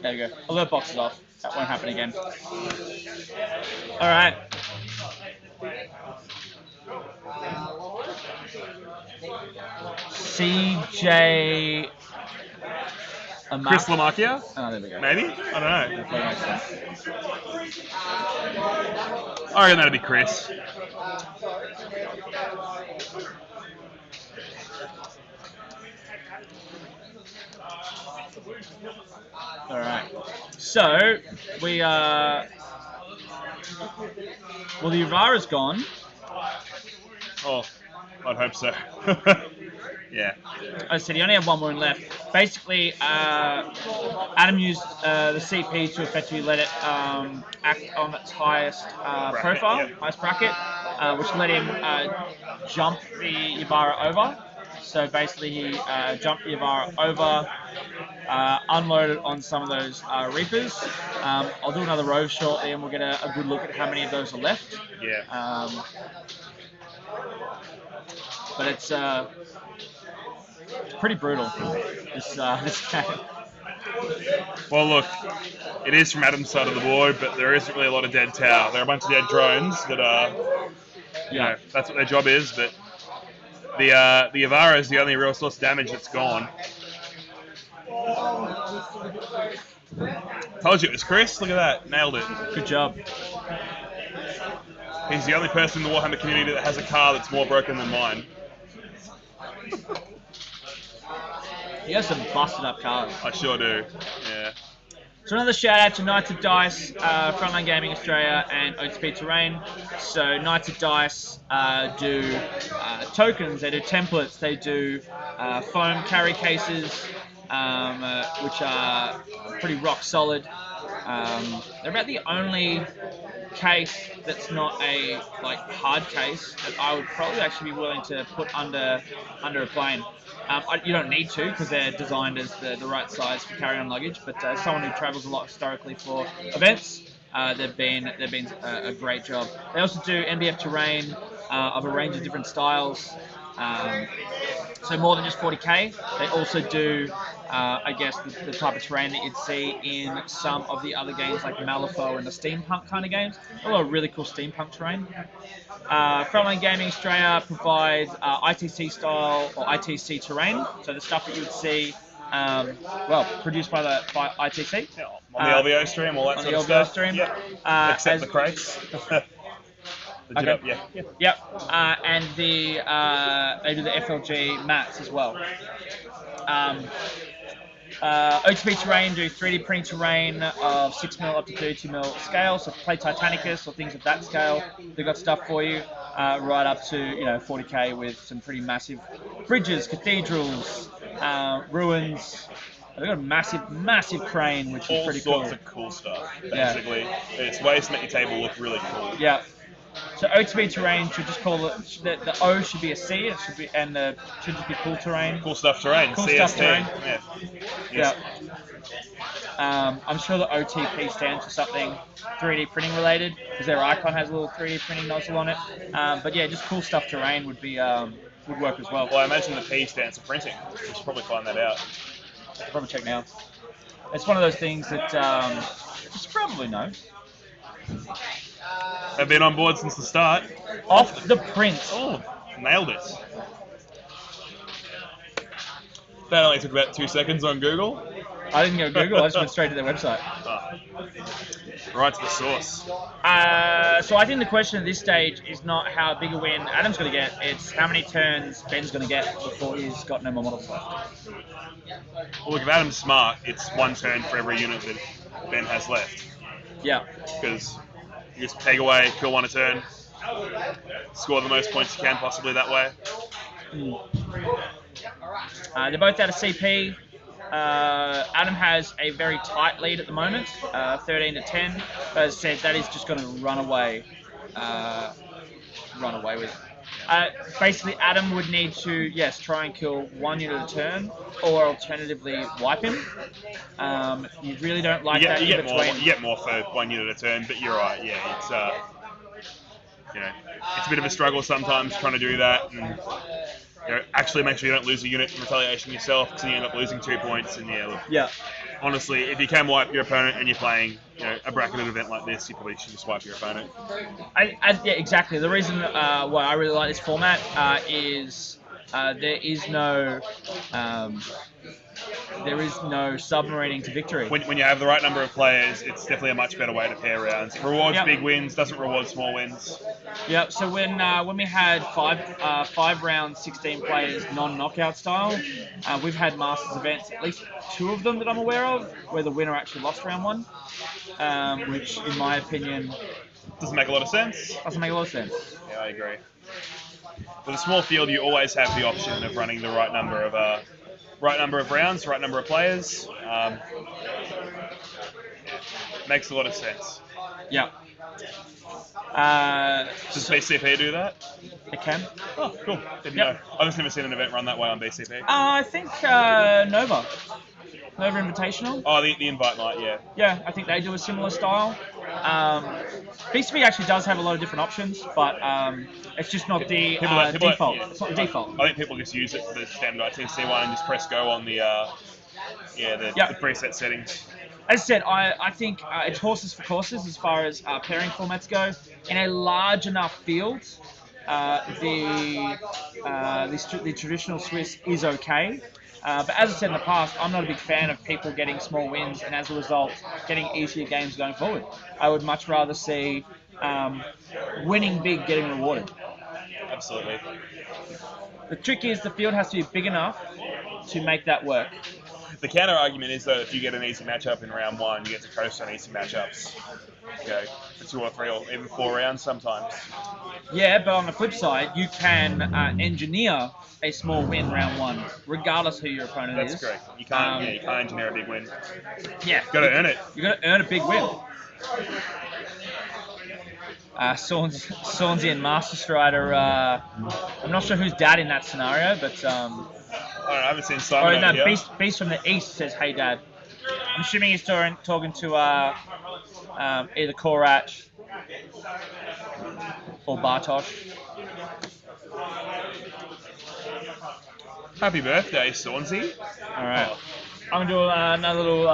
There you go. Alert box is off. That won't happen again. All right. CJ. Chris Lamacchia? Oh, there we go. Maybe? I don't know. That probably makes sense. I reckon that'd be Chris. All right. So we well, the Yavara's gone. Oh, I'd hope so. Yeah. As I said, he only had one wound left. Basically, Adam used the CP to effectively let it act on its highest profile, yeah. highest bracket, which let him jump the Yavara over. So basically, he jumped the Yavara over, unloaded on some of those Reapers. I'll do another rove shortly, and we'll get a good look at how many of those are left. Yeah. But it's pretty brutal, this game. Well, look, it is from Adam's side of the board, but there isn't really a lot of dead tower. There are a bunch of dead drones that are, you know, that's what their job is, but the Yavara is the only real source of damage that's gone. Told you it was Chris. Look at that. Nailed it. Good job. He's the only person in the Warhammer community that has a car that's more broken than mine. You have some busted up cars. I sure do. Yeah. So another shout out to Knights of Dice, Frontline Gaming Australia, and OTP Terrain. So Knights of Dice do tokens, they do templates, they do foam carry cases, which are pretty rock solid. They're about the only case that's not a hard case that I would probably actually be willing to put under a plane. You don't need to because they're designed as the right size for carry-on luggage. But as someone who travels a lot historically for events, they've been a great job. They also do NBF terrain of a range of different styles. So more than just 40k, they also do, I guess, the type of terrain that you'd see in some of the other games like Malifaux and the steampunk kind of games. A lot of really cool steampunk terrain. Frontline Gaming Australia provides ITC style or ITC terrain, so the stuff that you would see, produced by ITC. Yeah, on the LVO stream, all that sort of stuff. On the LVO stream. Yep. Except the crates. Okay. Yeah. Yep. And they do the FLG mats as well. OTP Terrain do 3D printing terrain of 6mm up to 32mm scale, so play Titanicus or things of that scale. They've got stuff for you, right up to 40k with some pretty massive bridges, cathedrals, ruins. They've got a massive crane, which is pretty cool. All sorts of cool stuff. Basically, it's ways to make your table look really cool. Yeah. So OTB terrain should just call it, the O should be a C, it should be, and the should just be cool terrain. Cool stuff terrain. Cool CST. stuff terrain. Yeah. Yes. Yeah. I'm sure the OTP stands for something 3D printing related, because their icon has a little 3D printing nozzle on it. But yeah, just cool stuff terrain would be would work as well. Well, I imagine the P stands for printing. We should probably find that out. Probably check now. It's one of those things that you should probably know. I've been on board since the start. Off the print. Oh, nailed it. That only took about 2 seconds on Google. I didn't go Google, I just went straight to their website. Right to the source. So I think the question at this stage is not how big a win Adam's going to get, it's how many turns Ben's going to get before he's got no more models left. Well, look, if Adam's smart, it's 1 turn for every unit that Ben has left. Yeah. Because you just peg away, kill 1 a turn, score the most points you can possibly that way. They're both out of CP. Adam has a very tight lead at the moment, 13 to 10. But as I said, that is just going to run away with it. Basically, Adam would need to, yes, try and kill 1 unit a turn, or alternatively wipe him. You really don't like that You in get more. between. You get more for 1 unit a turn, but you're right. Yeah, it's it's a bit of a struggle sometimes trying to do that, and actually make sure you don't lose a unit in retaliation yourself, because you end up losing 2 points. And look, Yeah. honestly, if you can wipe your opponent and you're playing, a bracketed event like this, you probably should just wipe your opponent. Yeah, exactly. The reason why I really like this format is there is no submarining to victory. When you have the right number of players, it's definitely a much better way to pair rounds. It rewards big wins, doesn't reward small wins. Yeah. So when we had five rounds, 16 players, non-knockout style, we've had Masters events, at least 2 of them that I'm aware of, where the winner actually lost round 1, which in my opinion doesn't make a lot of sense. Doesn't make a lot of sense. Yeah, I agree. With a small field, you always have the option of running the right number of rounds, right number of players. Makes a lot of sense. Yeah. Does BCP do that? It can. Oh, cool. Didn't know. I've just never seen an event run that way on BCP. I think Nova Invitational. Oh, the invite night, yeah. Yeah, I think they do a similar style. BCP actually does have a lot of different options, but it's just not the default. Yeah. It's not the default. I think people just use it for the standard ITC one and just press go on the preset settings. As I said, I think it's horses for courses as far as pairing formats go. In a large enough field, the traditional Swiss is okay. But as I said in the past, I'm not a big fan of people getting small wins and as a result getting easier games going forward. I would much rather see winning big getting rewarded. Absolutely. The trick is the field has to be big enough to make that work. The counter argument is that if you get an easy matchup in round 1, you get to coast on easy matchups. For 2 or 3 or even 4 rounds sometimes. Yeah, but on the flip side, you can engineer a small win round 1, regardless who your opponent is. That's correct. You can't engineer a big win. Yeah. You've got to earn it. You've got to earn a big win. Saunsy and Master Strider. I'm not sure who's dad in that scenario, but I haven't seen Simon over here. Beast from the East says, "Hey, Dad." I'm assuming he's talking to either Korat or Bartosz. Happy birthday, Saunsy. All right. I'm going to do another little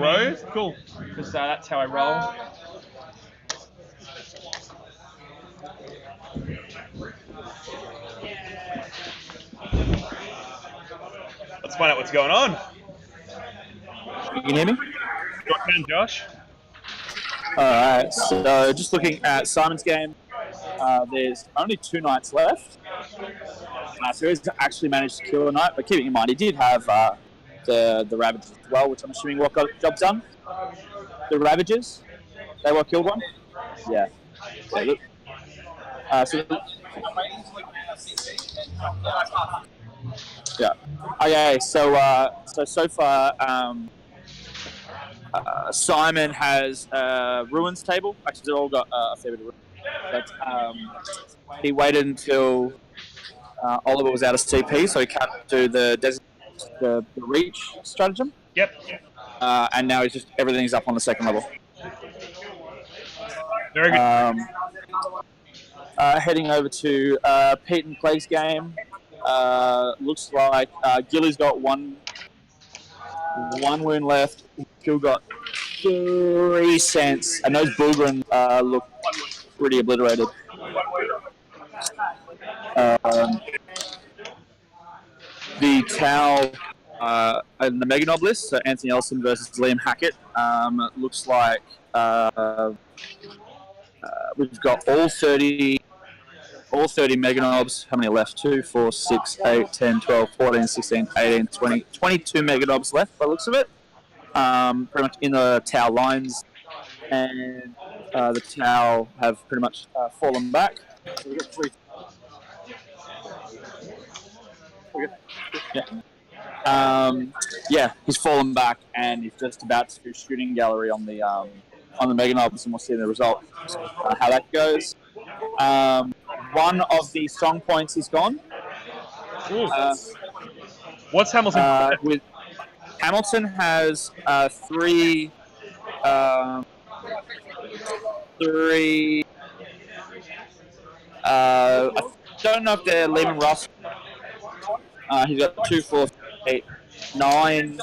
road. Cool. Because that's how I roll. Let's find out what's going on. You can hear me? Your turn, Josh. Alright, so just looking at Simon's game, there's only 2 knights left. So he's actually managed to kill a knight, but keeping in mind, he did have the Ravages as well, which I'm assuming what got the job done. The Ravages, they what killed one? Yeah. Okay, so far, Simon has Ruins table. Actually, they've all got a fair bit of Ruins. But he waited until Oliver was out of CP, so he can't do the reach stratagem. Yep. And now everything's up on the 2nd level. Very good. Heading over to Pete and Clay's game. Looks like Gilly's got one wound left. Phil got 3 cents, and those Bulgren look pretty obliterated. The Tau and the Mega Nob list, so Anthony Ellison versus Liam Hackett, looks like we've got all 30 Mega Nobs. How many left? 2, 4, 6, 8, 10, 12, 14, 16, 18, 20, 22 Mega Nobs left by the looks of it. Pretty much in the Tau lines, and the Tau have pretty much fallen back. So we've got 3. He's fallen back, and he's just about to do shooting gallery on the Mega Nobs, and we'll see the result, how that goes. one of the strong points is gone. What's Hamilton? With Hamilton has three. I don't know if they're Lehman Russ. He's got 2, 4, 8, 9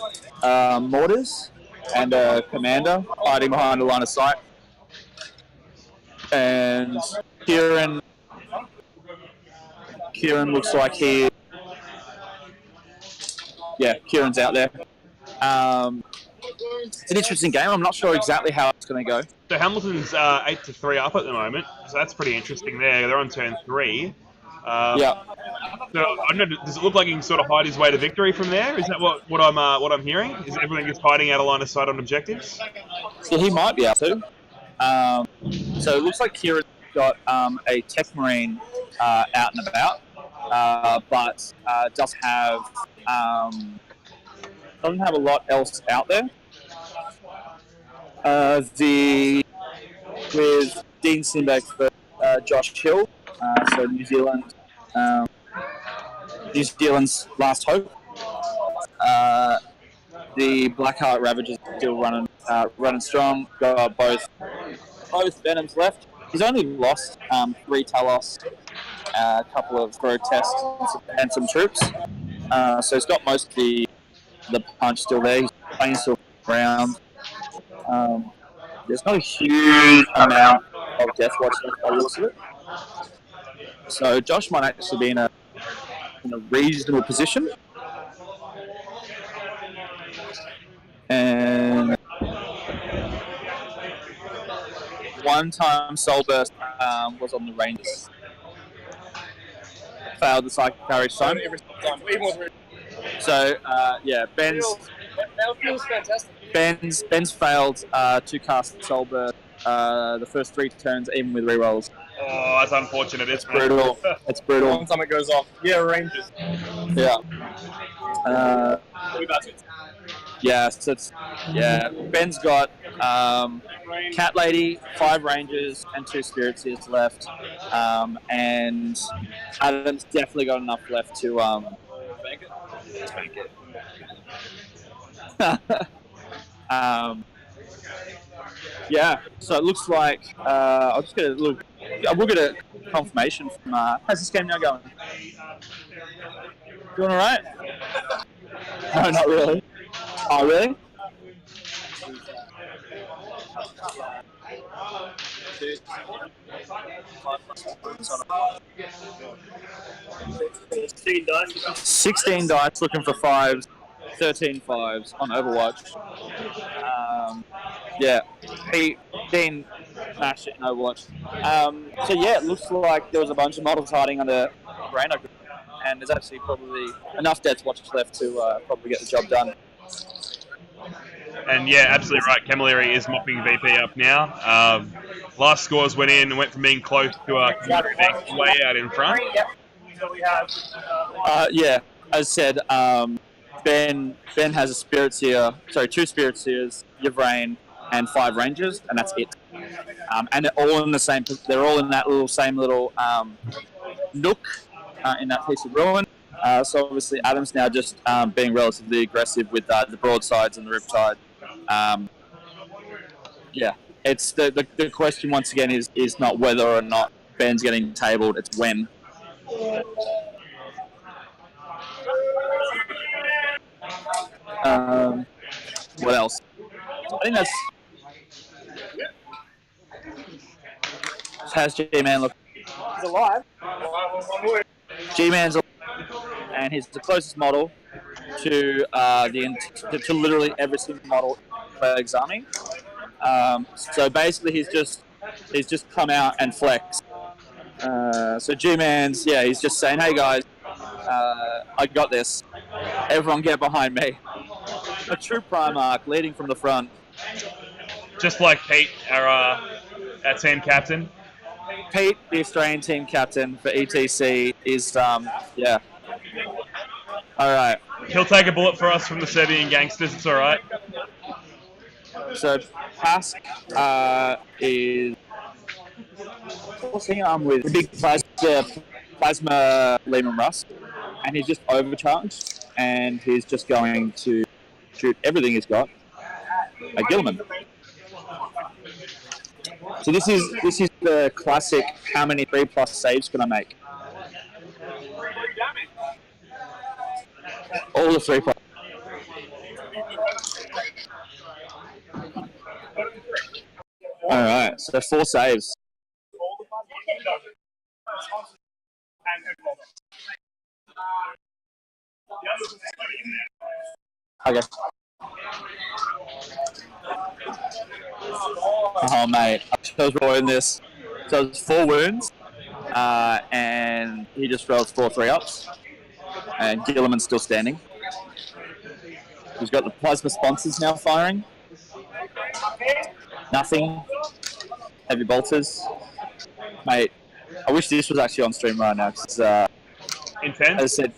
mortars and a commander hiding behind the line of sight. And Kieran looks like Kieran's out there. It's an interesting game. I'm not sure exactly how it's going to go. So Hamilton's 8-3 up at the moment, so that's pretty interesting there. They're on turn 3. Yeah. So I don't know. Does it look like he can sort of hide his way to victory from there? Is that what I'm hearing? Is everything just hiding out of line of sight on objectives? So he might be able to. So it looks like Kieran's got a Tech Marine out and about, but doesn't have a lot else out there. With Dean Simbeck for Josh Hill, so New Zealand's last hope. The Blackheart Ravagers are still running strong. Got both Venoms left. He's only lost 3 Talos, a couple of Grotests, and some troops. So he's got most of the punch still there. He's playing still around. There's not a huge amount of Death Watch left by the looks of it. So Josh might actually be in a reasonable position. And one time Soul Burst was on the Rangers. Failed the Psychic Carry Stone. So Ben's failed to cast Soul Burst the first 3 turns, even with rerolls. Oh, that's unfortunate. It's brutal. It's brutal. One time it goes off. Yeah, Rangers. Yeah. Ben's got Cat Lady, 5 Rangers, and 2 Spirit Seers left. And Adam's definitely got enough left to bank it. So it looks like I'll just get a little. We'll get a confirmation from. How's this game now going? Doing all right? No, not really. Oh, really? $16. 16 dice looking for 5s, 13 5s on Overwatch. Dean smashed it in Overwatch. It looks like there was a bunch of models hiding under Brainer, and there's actually probably enough Death Watchers left to probably get the job done. And yeah, absolutely right. Camilleri is mopping VP up now. Last scores went in and went from being close to Camilleri being way out in front. As I said, Ben has a Spirit Seer, 2 Spirit Seers, Yvrain, and 5 Rangers, and that's it. And they're all in the same. They're all in that same little nook in that piece of ruin. So obviously, Adam's now just being relatively aggressive with the broadsides and the riptide. It's the question once again is not whether or not Ben's getting tabled; it's when. What else? I think that's. How's G-Man look? He's alive. G-Man's alive, and he's the closest model to to literally every single model in Clarke's army. So basically, he's just come out and flexed. So G-Man's he's just saying, "Hey guys, I got this. Everyone get behind me." A true Primarch leading from the front. Just like Pete, our team captain. Pete, the Australian team captain for ETC, is All right. He'll take a bullet for us from the Serbian gangsters. It's all right. So Pask is what's he on with? The big plasma. the Plasma Lehman Rust, and he's just overcharged, and he's just going to shoot everything he's got at Gilliman. So this is the classic. How many 3+ saves can I make? All the 3+. All right, so 4 saves. Okay. Oh mate, I chose rolling this. So it's 4 wounds, and he just rolls 4 3-ups, and Gilliman's still standing. He's got the plasma sponsors now firing. Nothing. Heavy bolters. Mate, I wish this was actually on stream right now, because Intense. as I said,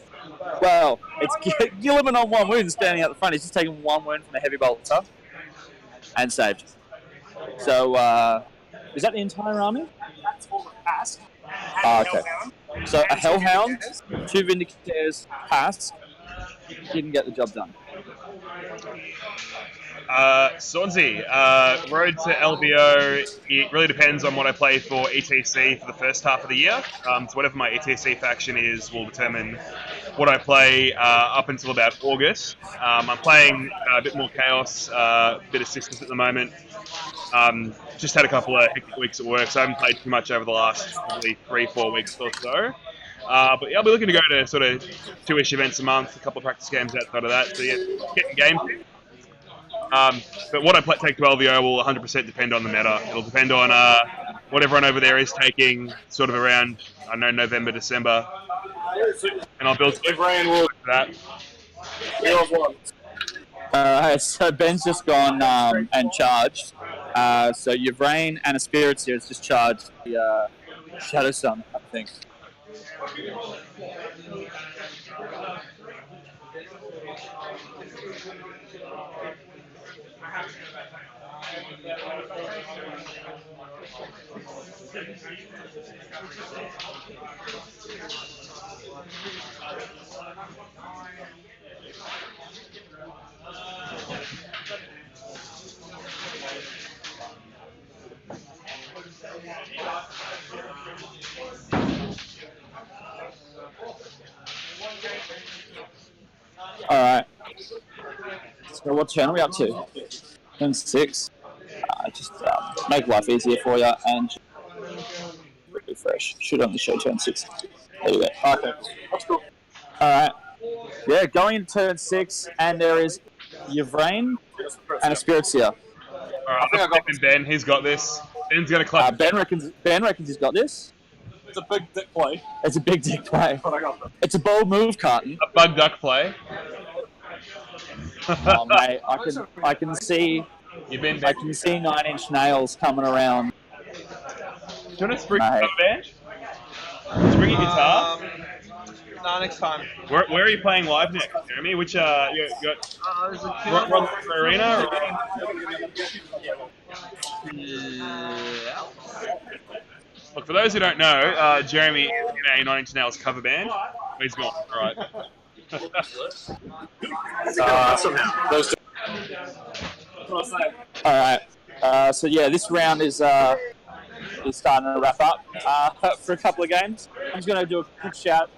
well, it's Gilliman on 1 wound standing out the front. He's just taken 1 wound from a heavy bolter and saved. So, is that the entire army? That's all the pass. Okay. So a Hellhound, 2 Vindicators, pass, didn't get the job done. Swansea, road to LVO, it really depends on what I play for ETC for the first half of the year. So whatever my ETC faction is will determine what I play up until about August. I'm playing a bit more Chaos, a bit of Systems at the moment. Just had a couple of hectic weeks at work, so I haven't played too much over the last probably 3-4 weeks or so. But yeah, I'll be looking to go to sort of 2-ish events a month, a couple of practice games outside of that. So yeah, getting games in. But what I take to LVO will 100% depend on the meta. It'll depend on what everyone over there is taking sort of around, I don't know, November, December. And I'll build for that. So Ben's just gone and charged. So Yvrain and a Spirits here has just charged the Shadow Sun, I think. Alright. So what turn are we up to? Turn 6. Just make life easier for you and refresh. Should only show turn 6. There you go. Okay. That's cool. Alright. Yeah, going into turn 6, and there is Yvrain and a Spirits here. Alright, I'm stepping Ben. He's got this. Ben's going to clutch. Ben reckons he's got this. It's a big dick play. It's a big dick play. It's a bold move, Carton. A bug duck play. Oh mate, I can see. I can see 9-inch nails coming around. Do you want to spring a band? Spring your guitar? No, next time. Where are you playing live next, Jeremy? Which you got Arena? Look, for those who don't know, Jeremy is in a 9 Inch Nails cover band. He's gone. All right. Alright. So yeah, this round is starting to wrap up for a couple of games. I'm just going to do a quick shout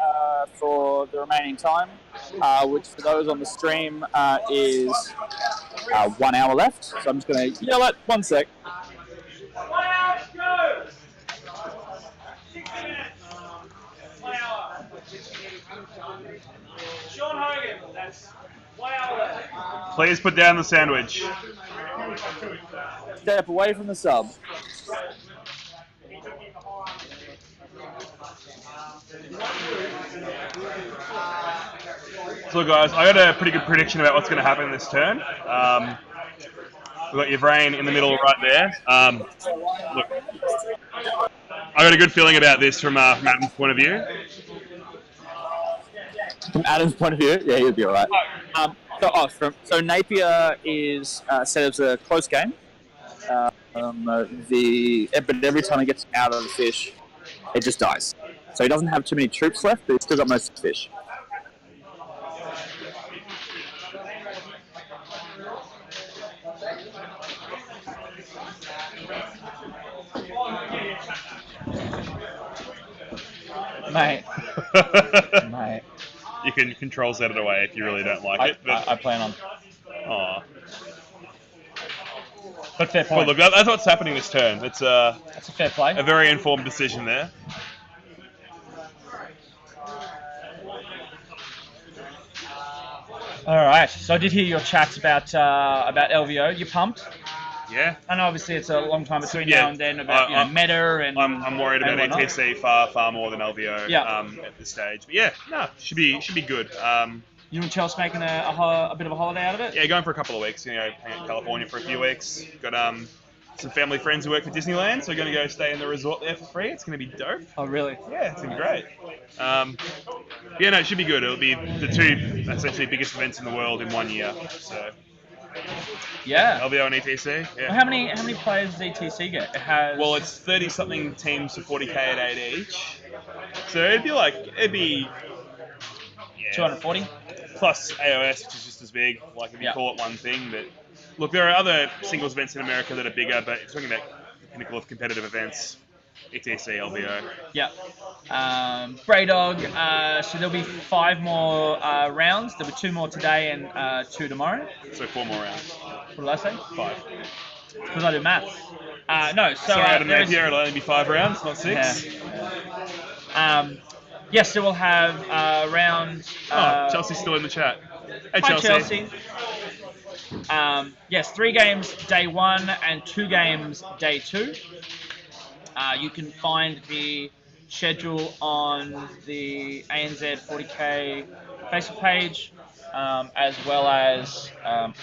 for the remaining time, which for those on the stream is 1 hour left. So I'm just going to yell at 1 sec. 1 hour to go! 6 minutes. 1 hour. Sean Hogan, that's 1 hour left. Please put down the sandwich. Step away from the sub. So guys, I got a pretty good prediction about what's going to happen this turn. We've got Yvrain in the middle right there. Look, I got a good feeling about this from Adam's point of view. From Adam's point of view, yeah, he'll be alright. So Napier is set as a close game. But every time he gets out of the fish, it just dies. So he doesn't have too many troops left, but he's still got most of the fish. Mate. Mate. You can control set it away if you really don't like it. But I plan on. aw. But fair Well, point. look, that's what's happening this turn. It's That's a fair play. a very informed decision there. All right. So I did hear your chats about LVO. You pumped? Yeah. And obviously it's a long time between Yeah. now and then about meta and. I'm worried about and whatnot. ATC far more than LVO Yeah. at this stage. But yeah, no, should be good. You and Chelsea making a bit of a holiday out of it? Yeah, going for a couple of weeks. Hang out in California for a few weeks. Got some family friends who work for Disneyland, so we're going to go stay in the resort there for free. It's going to be dope. Oh, really? Yeah, it's going to be great. Yeah, no, it should be good. It'll be the two essentially biggest events in the world in 1 year. So Yeah. LVO and ETC. Well, Yeah. how many players does ETC get? It has. Well, it's 30-something teams for 40k at 8 each. So it'd be 240. plus AOS, which is just as big. Like if you Yeah. call it one thing, but look, there are other singles events in America that are bigger, but it's talking about the pinnacle of competitive events. ETC, LVO. Yeah. Braydog. So there'll be 5 more rounds. There'll be 2 more today and 2 tomorrow. So 4 more rounds. What did I say? 5. Because I do maths. No. So Sorry, Adam there is- Napier, it'll only be 5 rounds, not 6. Yes, so we'll have round. Chelsea's still in the chat. Hey, Hi, Chelsea. Yes, 3 games day 1 and 2 games day 2. You can find the schedule on the ANZ40k Facebook page, as well as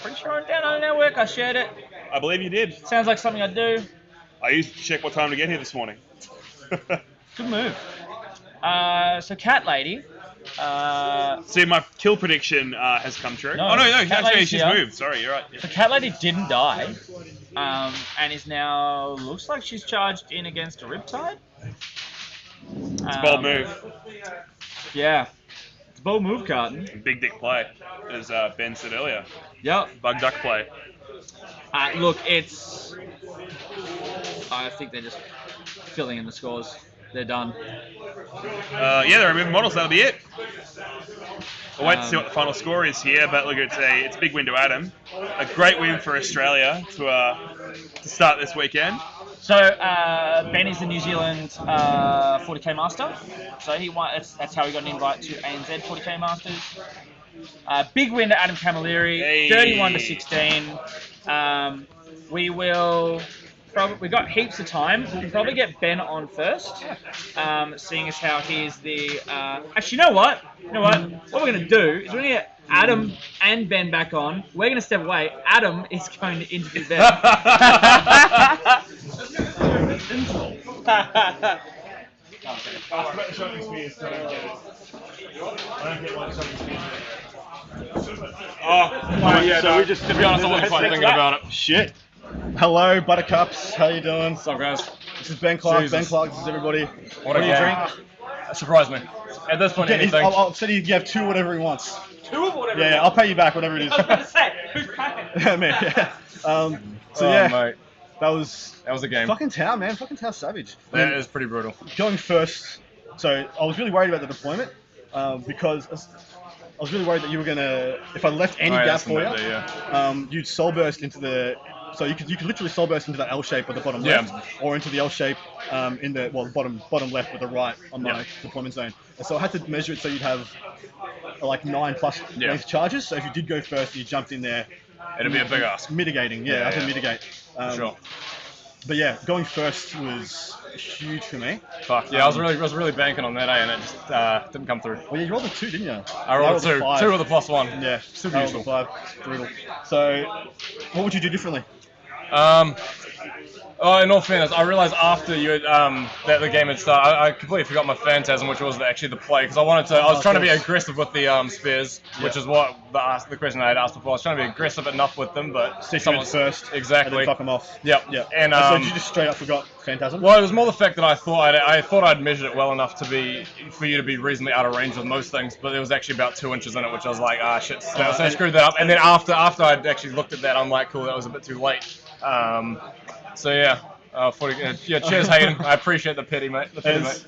pretty sure on Down Under Network I shared it. I believe you did. Sounds like something I'd do. I used to check what time to get here this morning. Good move. So Cat Lady. See, my kill prediction has come true. No, Oh, no, Cat actually, Lady's she's here. moved. Sorry, you're right. Yeah. So Cat Lady didn't die, and is now looks like she's charged in against a Riptide. It's a bold move. Yeah, it's a bold move, Carton. Big dick play, as Ben said earlier. Yep. Bug duck play. Look, it's. I think they're just filling in the scores. They're done. Yeah, they're removing models. That'll be it. I'll wait to see what the final score is here, but look, it's a big win to Adam. A great win for Australia to start this weekend. So Benny's the New Zealand 40k master. So he won. That's how he got an invite to ANZ 40k Masters. Big win to Adam Camilleri, Hey. 31 to 16. We will. We got heaps of time. We can probably get Ben on first, seeing as how he's the. Actually, you know what? What we're gonna do is we're gonna get Adam and Ben back on. We're gonna step away. Adam is going to interview Ben. Yeah, so we just, to be honest, I wasn't quite thinking about it. Shit. Hello, Buttercups. How you doing? What's up, guys? This is Ben Clarke. Jesus. Ben Clarke. This is everybody. What a do you game. drink? Surprised me. At this point, Yeah, anything. I'll say you have 2 whatever he wants. 2 of whatever. Yeah, I'll pay you back whatever it is. I was gonna say, who's paying? Man, yeah. So Oh, yeah, mate. that was That was a game. fucking Tau, man. Fucking Tau savage. That is pretty brutal. Going first, so I was really worried about the deployment because I was really worried that you were gonna, if I left any Oh, yeah, gap that's for you, yeah. you'd soul burst into the. So you could literally soul burst into that L shape at the bottom Yeah. left, or into the L shape in the bottom left with the right on my Yeah. deployment zone. And so I had to measure it so you'd have like 9+ Yeah. length charges. So if you did go first, you jumped in there. It'd be a big ask. Mitigating, yeah, I had to Yeah. mitigate. Sure. But yeah, going first was huge for me. Fuck. Yeah, I was really banking on that, and it just didn't come through. Well, yeah, you rolled a 2, didn't you? I rolled a 2. 5. 2 with a +1. Yeah, Super I rolled a useful. 5. Brutal. So, what would you do differently? In all fairness, I realized after you had, that the game had started, I completely forgot my phantasm, which was actually the play, because I was trying to be aggressive with the spears, which is what the question I had asked before. I was trying to be aggressive enough with them, but Stick them in first, exactly, and then fuck them off. Yep. Yeah. And So you just straight up forgot phantasm? well, it was more the fact that I thought I'd measured it well enough for you to be reasonably out of range with most things, but there was actually about 2 inches in it, which I was like, shit, so I screwed that up. And then after I'd actually looked at that, I'm like, cool, that was a bit too late. So yeah. Cheers, Hayden. I appreciate the pity, mate.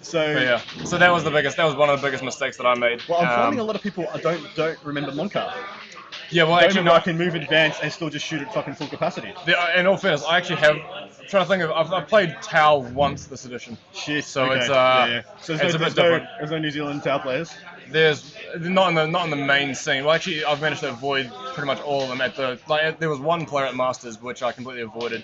So that was one of the biggest mistakes that I made. Well, I'm finding a lot of people don't remember Monka. Yeah, well, actually, I can move advanced and still just shoot at fucking full capacity. In all fairness, I actually have. I'm trying to think of. I've played Tau once this edition. Shit. So okay. it's So it's a bit different. There's no New Zealand Tau players. There's not in the main scene. Well, actually, I've managed to avoid pretty much all of them. There was one player at Masters which I completely avoided.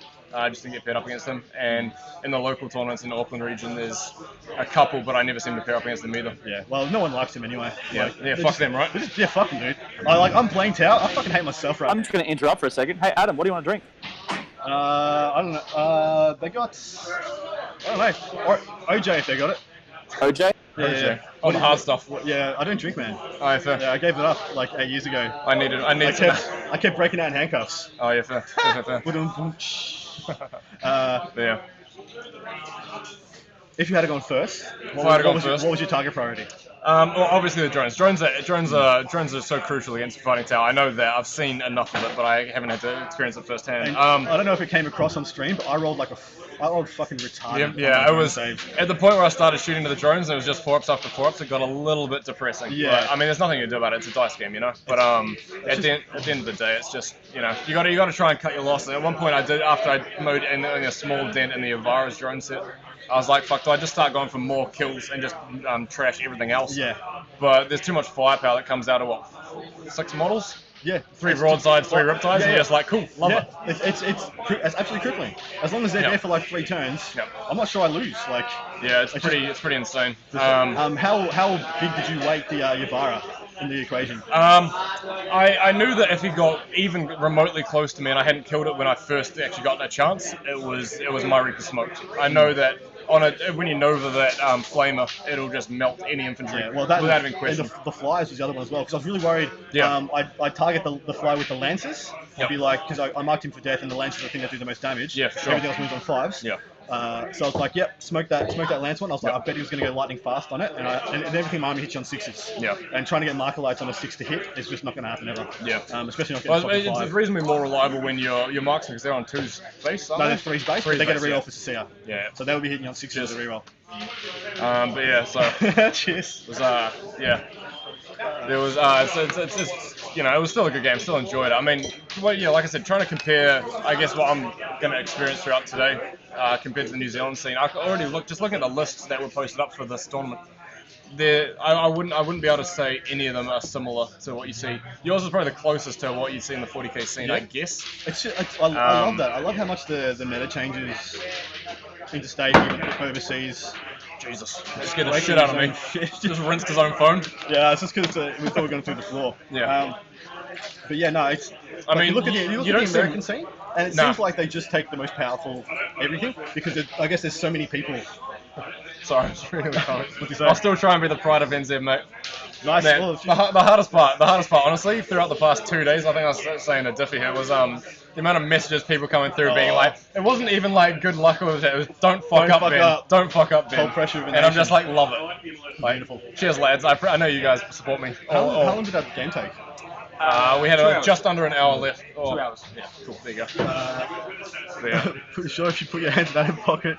Just didn't get paired up against them. And in the local tournaments in the Auckland region, there's a couple, but I never seem to pair up against them either. Yeah. Well, no one likes him anyway. Yeah. Fuck them, right? Fuck them, dude. I'm playing Tau. I fucking hate myself right now. I'm just going to interrupt for a second. Hey, Adam, what do you want to drink? I don't know. They got. I don't know. Or OJ if they got it. OJ? Yeah. All the hard stuff. Yeah, I don't drink, man. Oh, yeah, fair. Yeah, I gave it up like 8 years ago. I kept breaking out in handcuffs. Oh, yeah, fair. Yeah. If you had gone first, what was your target priority? Well, obviously the drones. Drones are so crucial against fighting Tau. I know that. I've seen enough of it, but I haven't had to experience it firsthand. And I don't know if it came across on stream, but I rolled fucking retarded. Yeah, it was at the point where I started shooting to the drones, and it was just 4-ups after 4-ups. It got a little bit depressing. Yeah. But, I mean, there's nothing you can do about it. It's a dice game, you know. But at the end of the day, it's just you got to try and cut your losses. At one point, I did after I mowed in a small dent in the Avara's drone set. I was like, fuck, do I just start going for more kills and just trash everything else? Yeah. But there's too much firepower that comes out of 6 models? Yeah. 3 broadsides, 3 riptides, and you're just like, cool, love it. It's absolutely crippling. As long as they're there for like 3 turns, I'm not sure I lose. Like. Yeah, it's pretty insane. How big did you weight the Yavara in the equation? I knew that if he got even remotely close to me and I hadn't killed it when I first actually got a chance, it was my Reaper smoked. I know that when you Nova that flamer, it'll just melt any infantry without even question. The flyers was the other one as well, because I was really worried. I'd target the fly with the lances. I'd be like, because I marked him for death, and the lances are the thing that do the most damage. Yeah, for sure. Everything else moves on 5s. Yeah. So I was like, smoke that lance one. I was like, I bet he was going to go lightning fast on it, and everything my army hits you on 6s. Yeah. And trying to get marker lights on a 6 to hit is just not going to happen ever. Yeah. Especially not getting it's reasonably more reliable when your marks, because they're on 2's base. No, they're 3's base, but they get a reroll for Cecilia. Yeah. So they'll be hitting you on 6s as a reroll. But yeah, so cheers. It was there was it was still a good game. Still enjoyed it. I mean, like I said, trying to compare, I guess what I'm going to experience throughout today compared to the New Zealand scene. I could already looking at the lists that were posted up for this tournament. I wouldn't be able to say any of them are similar to what you see. Yours is probably the closest to what you see in the 40k scene, I guess. I love that. I love how much the meta changes interstate, even overseas. Jesus, just get the shit out of me. Just rinsed his own phone. Yeah, it's just because we thought we were going through the floor. Yeah. But yeah, no, it's. I mean, you look at the American scene, and it Nah. seems like they just take the most powerful everything, because I guess there's so many people. Sorry, it's really cold. What'd you say? I'll still try and be the pride of NZ, mate. Nice. Man, Well, the hardest part, honestly, throughout the past 2 days, I think I was saying to Diffie here, was the amount of messages people coming through being like, it wasn't even like good luck with it, it was don't fuck up, Ben. Don't fuck up, Ben. Whole pressure of a and I'm nation. just like, love it. Like, Beautiful. cheers, lads. I know you guys support me. How long did that game take? We had just under an hour left. 2 hours. Yeah, cool. There you go. Pretty sure if you put your hands in that pocket,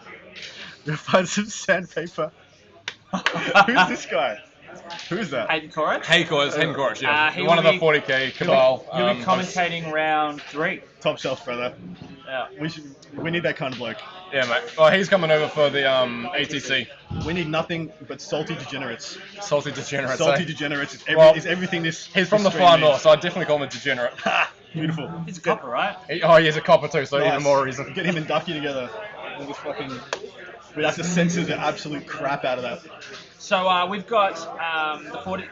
you'll find some sandpaper. Who's this guy? Who's that? Hayden Corrich. Hayden Corrich, yeah. he One of will the be- 40k cabal. He'll be commentating round 3. Top shelf, brother. Yeah. We need that kind of bloke. Yeah, mate. Well, he's coming over for the ATC. We need nothing but salty degenerates. Salty degenerates. Salty eh? degenerates is everything this. He's from this the stream far needs. north, so I definitely call him a degenerate. Beautiful. He's a copper, right? He's a copper too, so Nice. even more reason. Get him and Ducky together. We'll just fucking. We'd have to censor the absolute crap out of that. So we've got the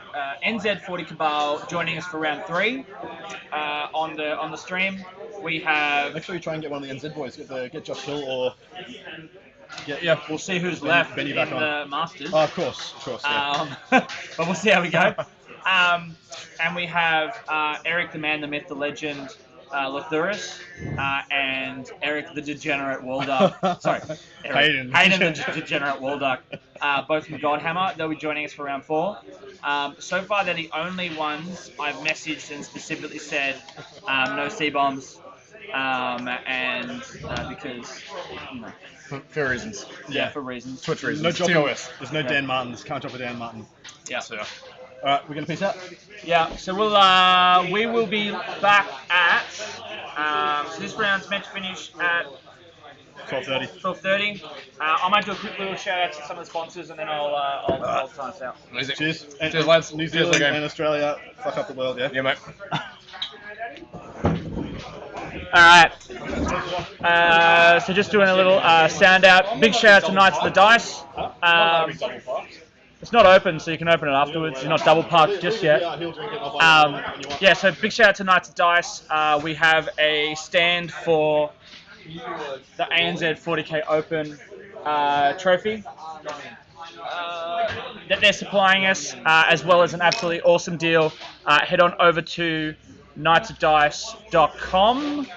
NZ40 Cabal joining us for round 3 on the stream. we have. Make sure you try and get one of the NZ boys. Get Josh Hill or. Yeah. We'll see who's left Benny in back on. the Masters. Oh, of course. Yeah. But we'll see how we go. And we have Eric, the man, the myth, the legend, Lathuris, and Eric, the degenerate Walduck. Sorry, Eric, Hayden the degenerate Walduck. Both from Godhammer. They'll be joining us for round 4. So far, they're the only ones I've messaged and specifically said no C-bombs, and because For reasons. yeah, for reasons. Twitch reasons. No drop. TOS. There's no Dan Martins. Can't drop a Dan Martin. Yeah. So, All right, we're gonna peace out. Yeah, so we will be back at so this round's meant to finish at 12:30. 12:30. I might do a quick little shout out to some of the sponsors and then I'll sign us out. amazing. Cheers. Cheers, lads. New Cheers, Zealand game. and Australia. Fuck up the world, yeah. Yeah, mate. Alright. So just doing a little sound out. Big shout out to Knights of the Dice. It's not open, so you can open it afterwards. You're not double parked just yet. Yeah, so big shout out to Knights of Dice. We have a stand for the ANZ40k Open trophy that they're supplying us, as well as an absolutely awesome deal. Head on over to knightsofdice.com.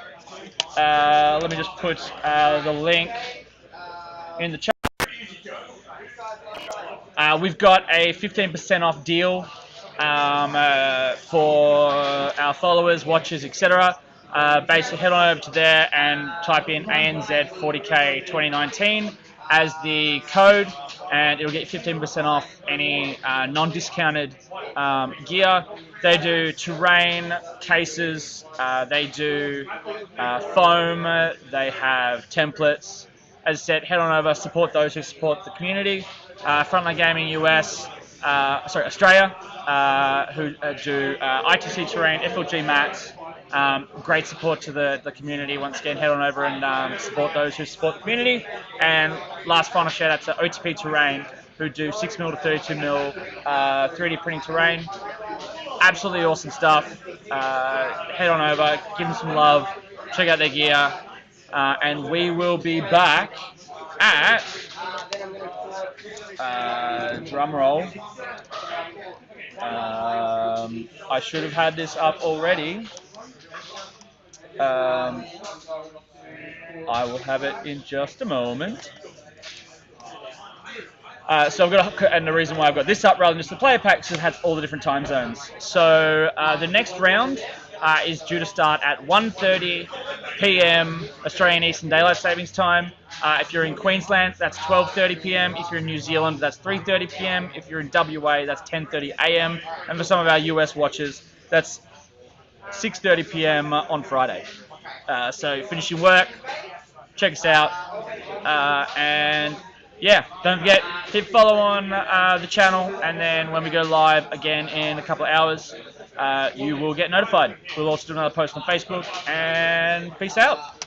Let me just put the link in the chat. We've got a 15% off deal for our followers, watchers, etc. Basically, head on over to there and type in ANZ40k 2019 as the code, and it'll get you 15% off any non-discounted gear. They do terrain cases, they do foam, they have templates. As I said, head on over, support those who support the community. Frontline Gaming Australia, who do ITC terrain, FLG mats. Great support to the community. Once again, head on over and support those who support the community. And last final shout out to OTP Terrain, who do 6mm to 32mm 3D printing terrain. Absolutely awesome stuff. Head on over, give them some love, check out their gear, and we will be back at drum roll. I should have had this up already. I will have it in just a moment. So I've got, and the reason why I've got this up rather than just the player pack is it has all the different time zones. So the next round is due to start at 1:30 p.m. Australian Eastern Daylight Savings Time. If you're in Queensland, that's 12:30 p.m. If you're in New Zealand, that's 3:30 p.m. If you're in WA, that's 10:30 a.m. And for some of our US watchers, that's 6:30 p.m. on Friday. So finishing work, check us out, and yeah, don't forget, hit follow on the channel, and then when we go live again in a couple of hours, you will get notified. We'll also do another post on Facebook, and peace out.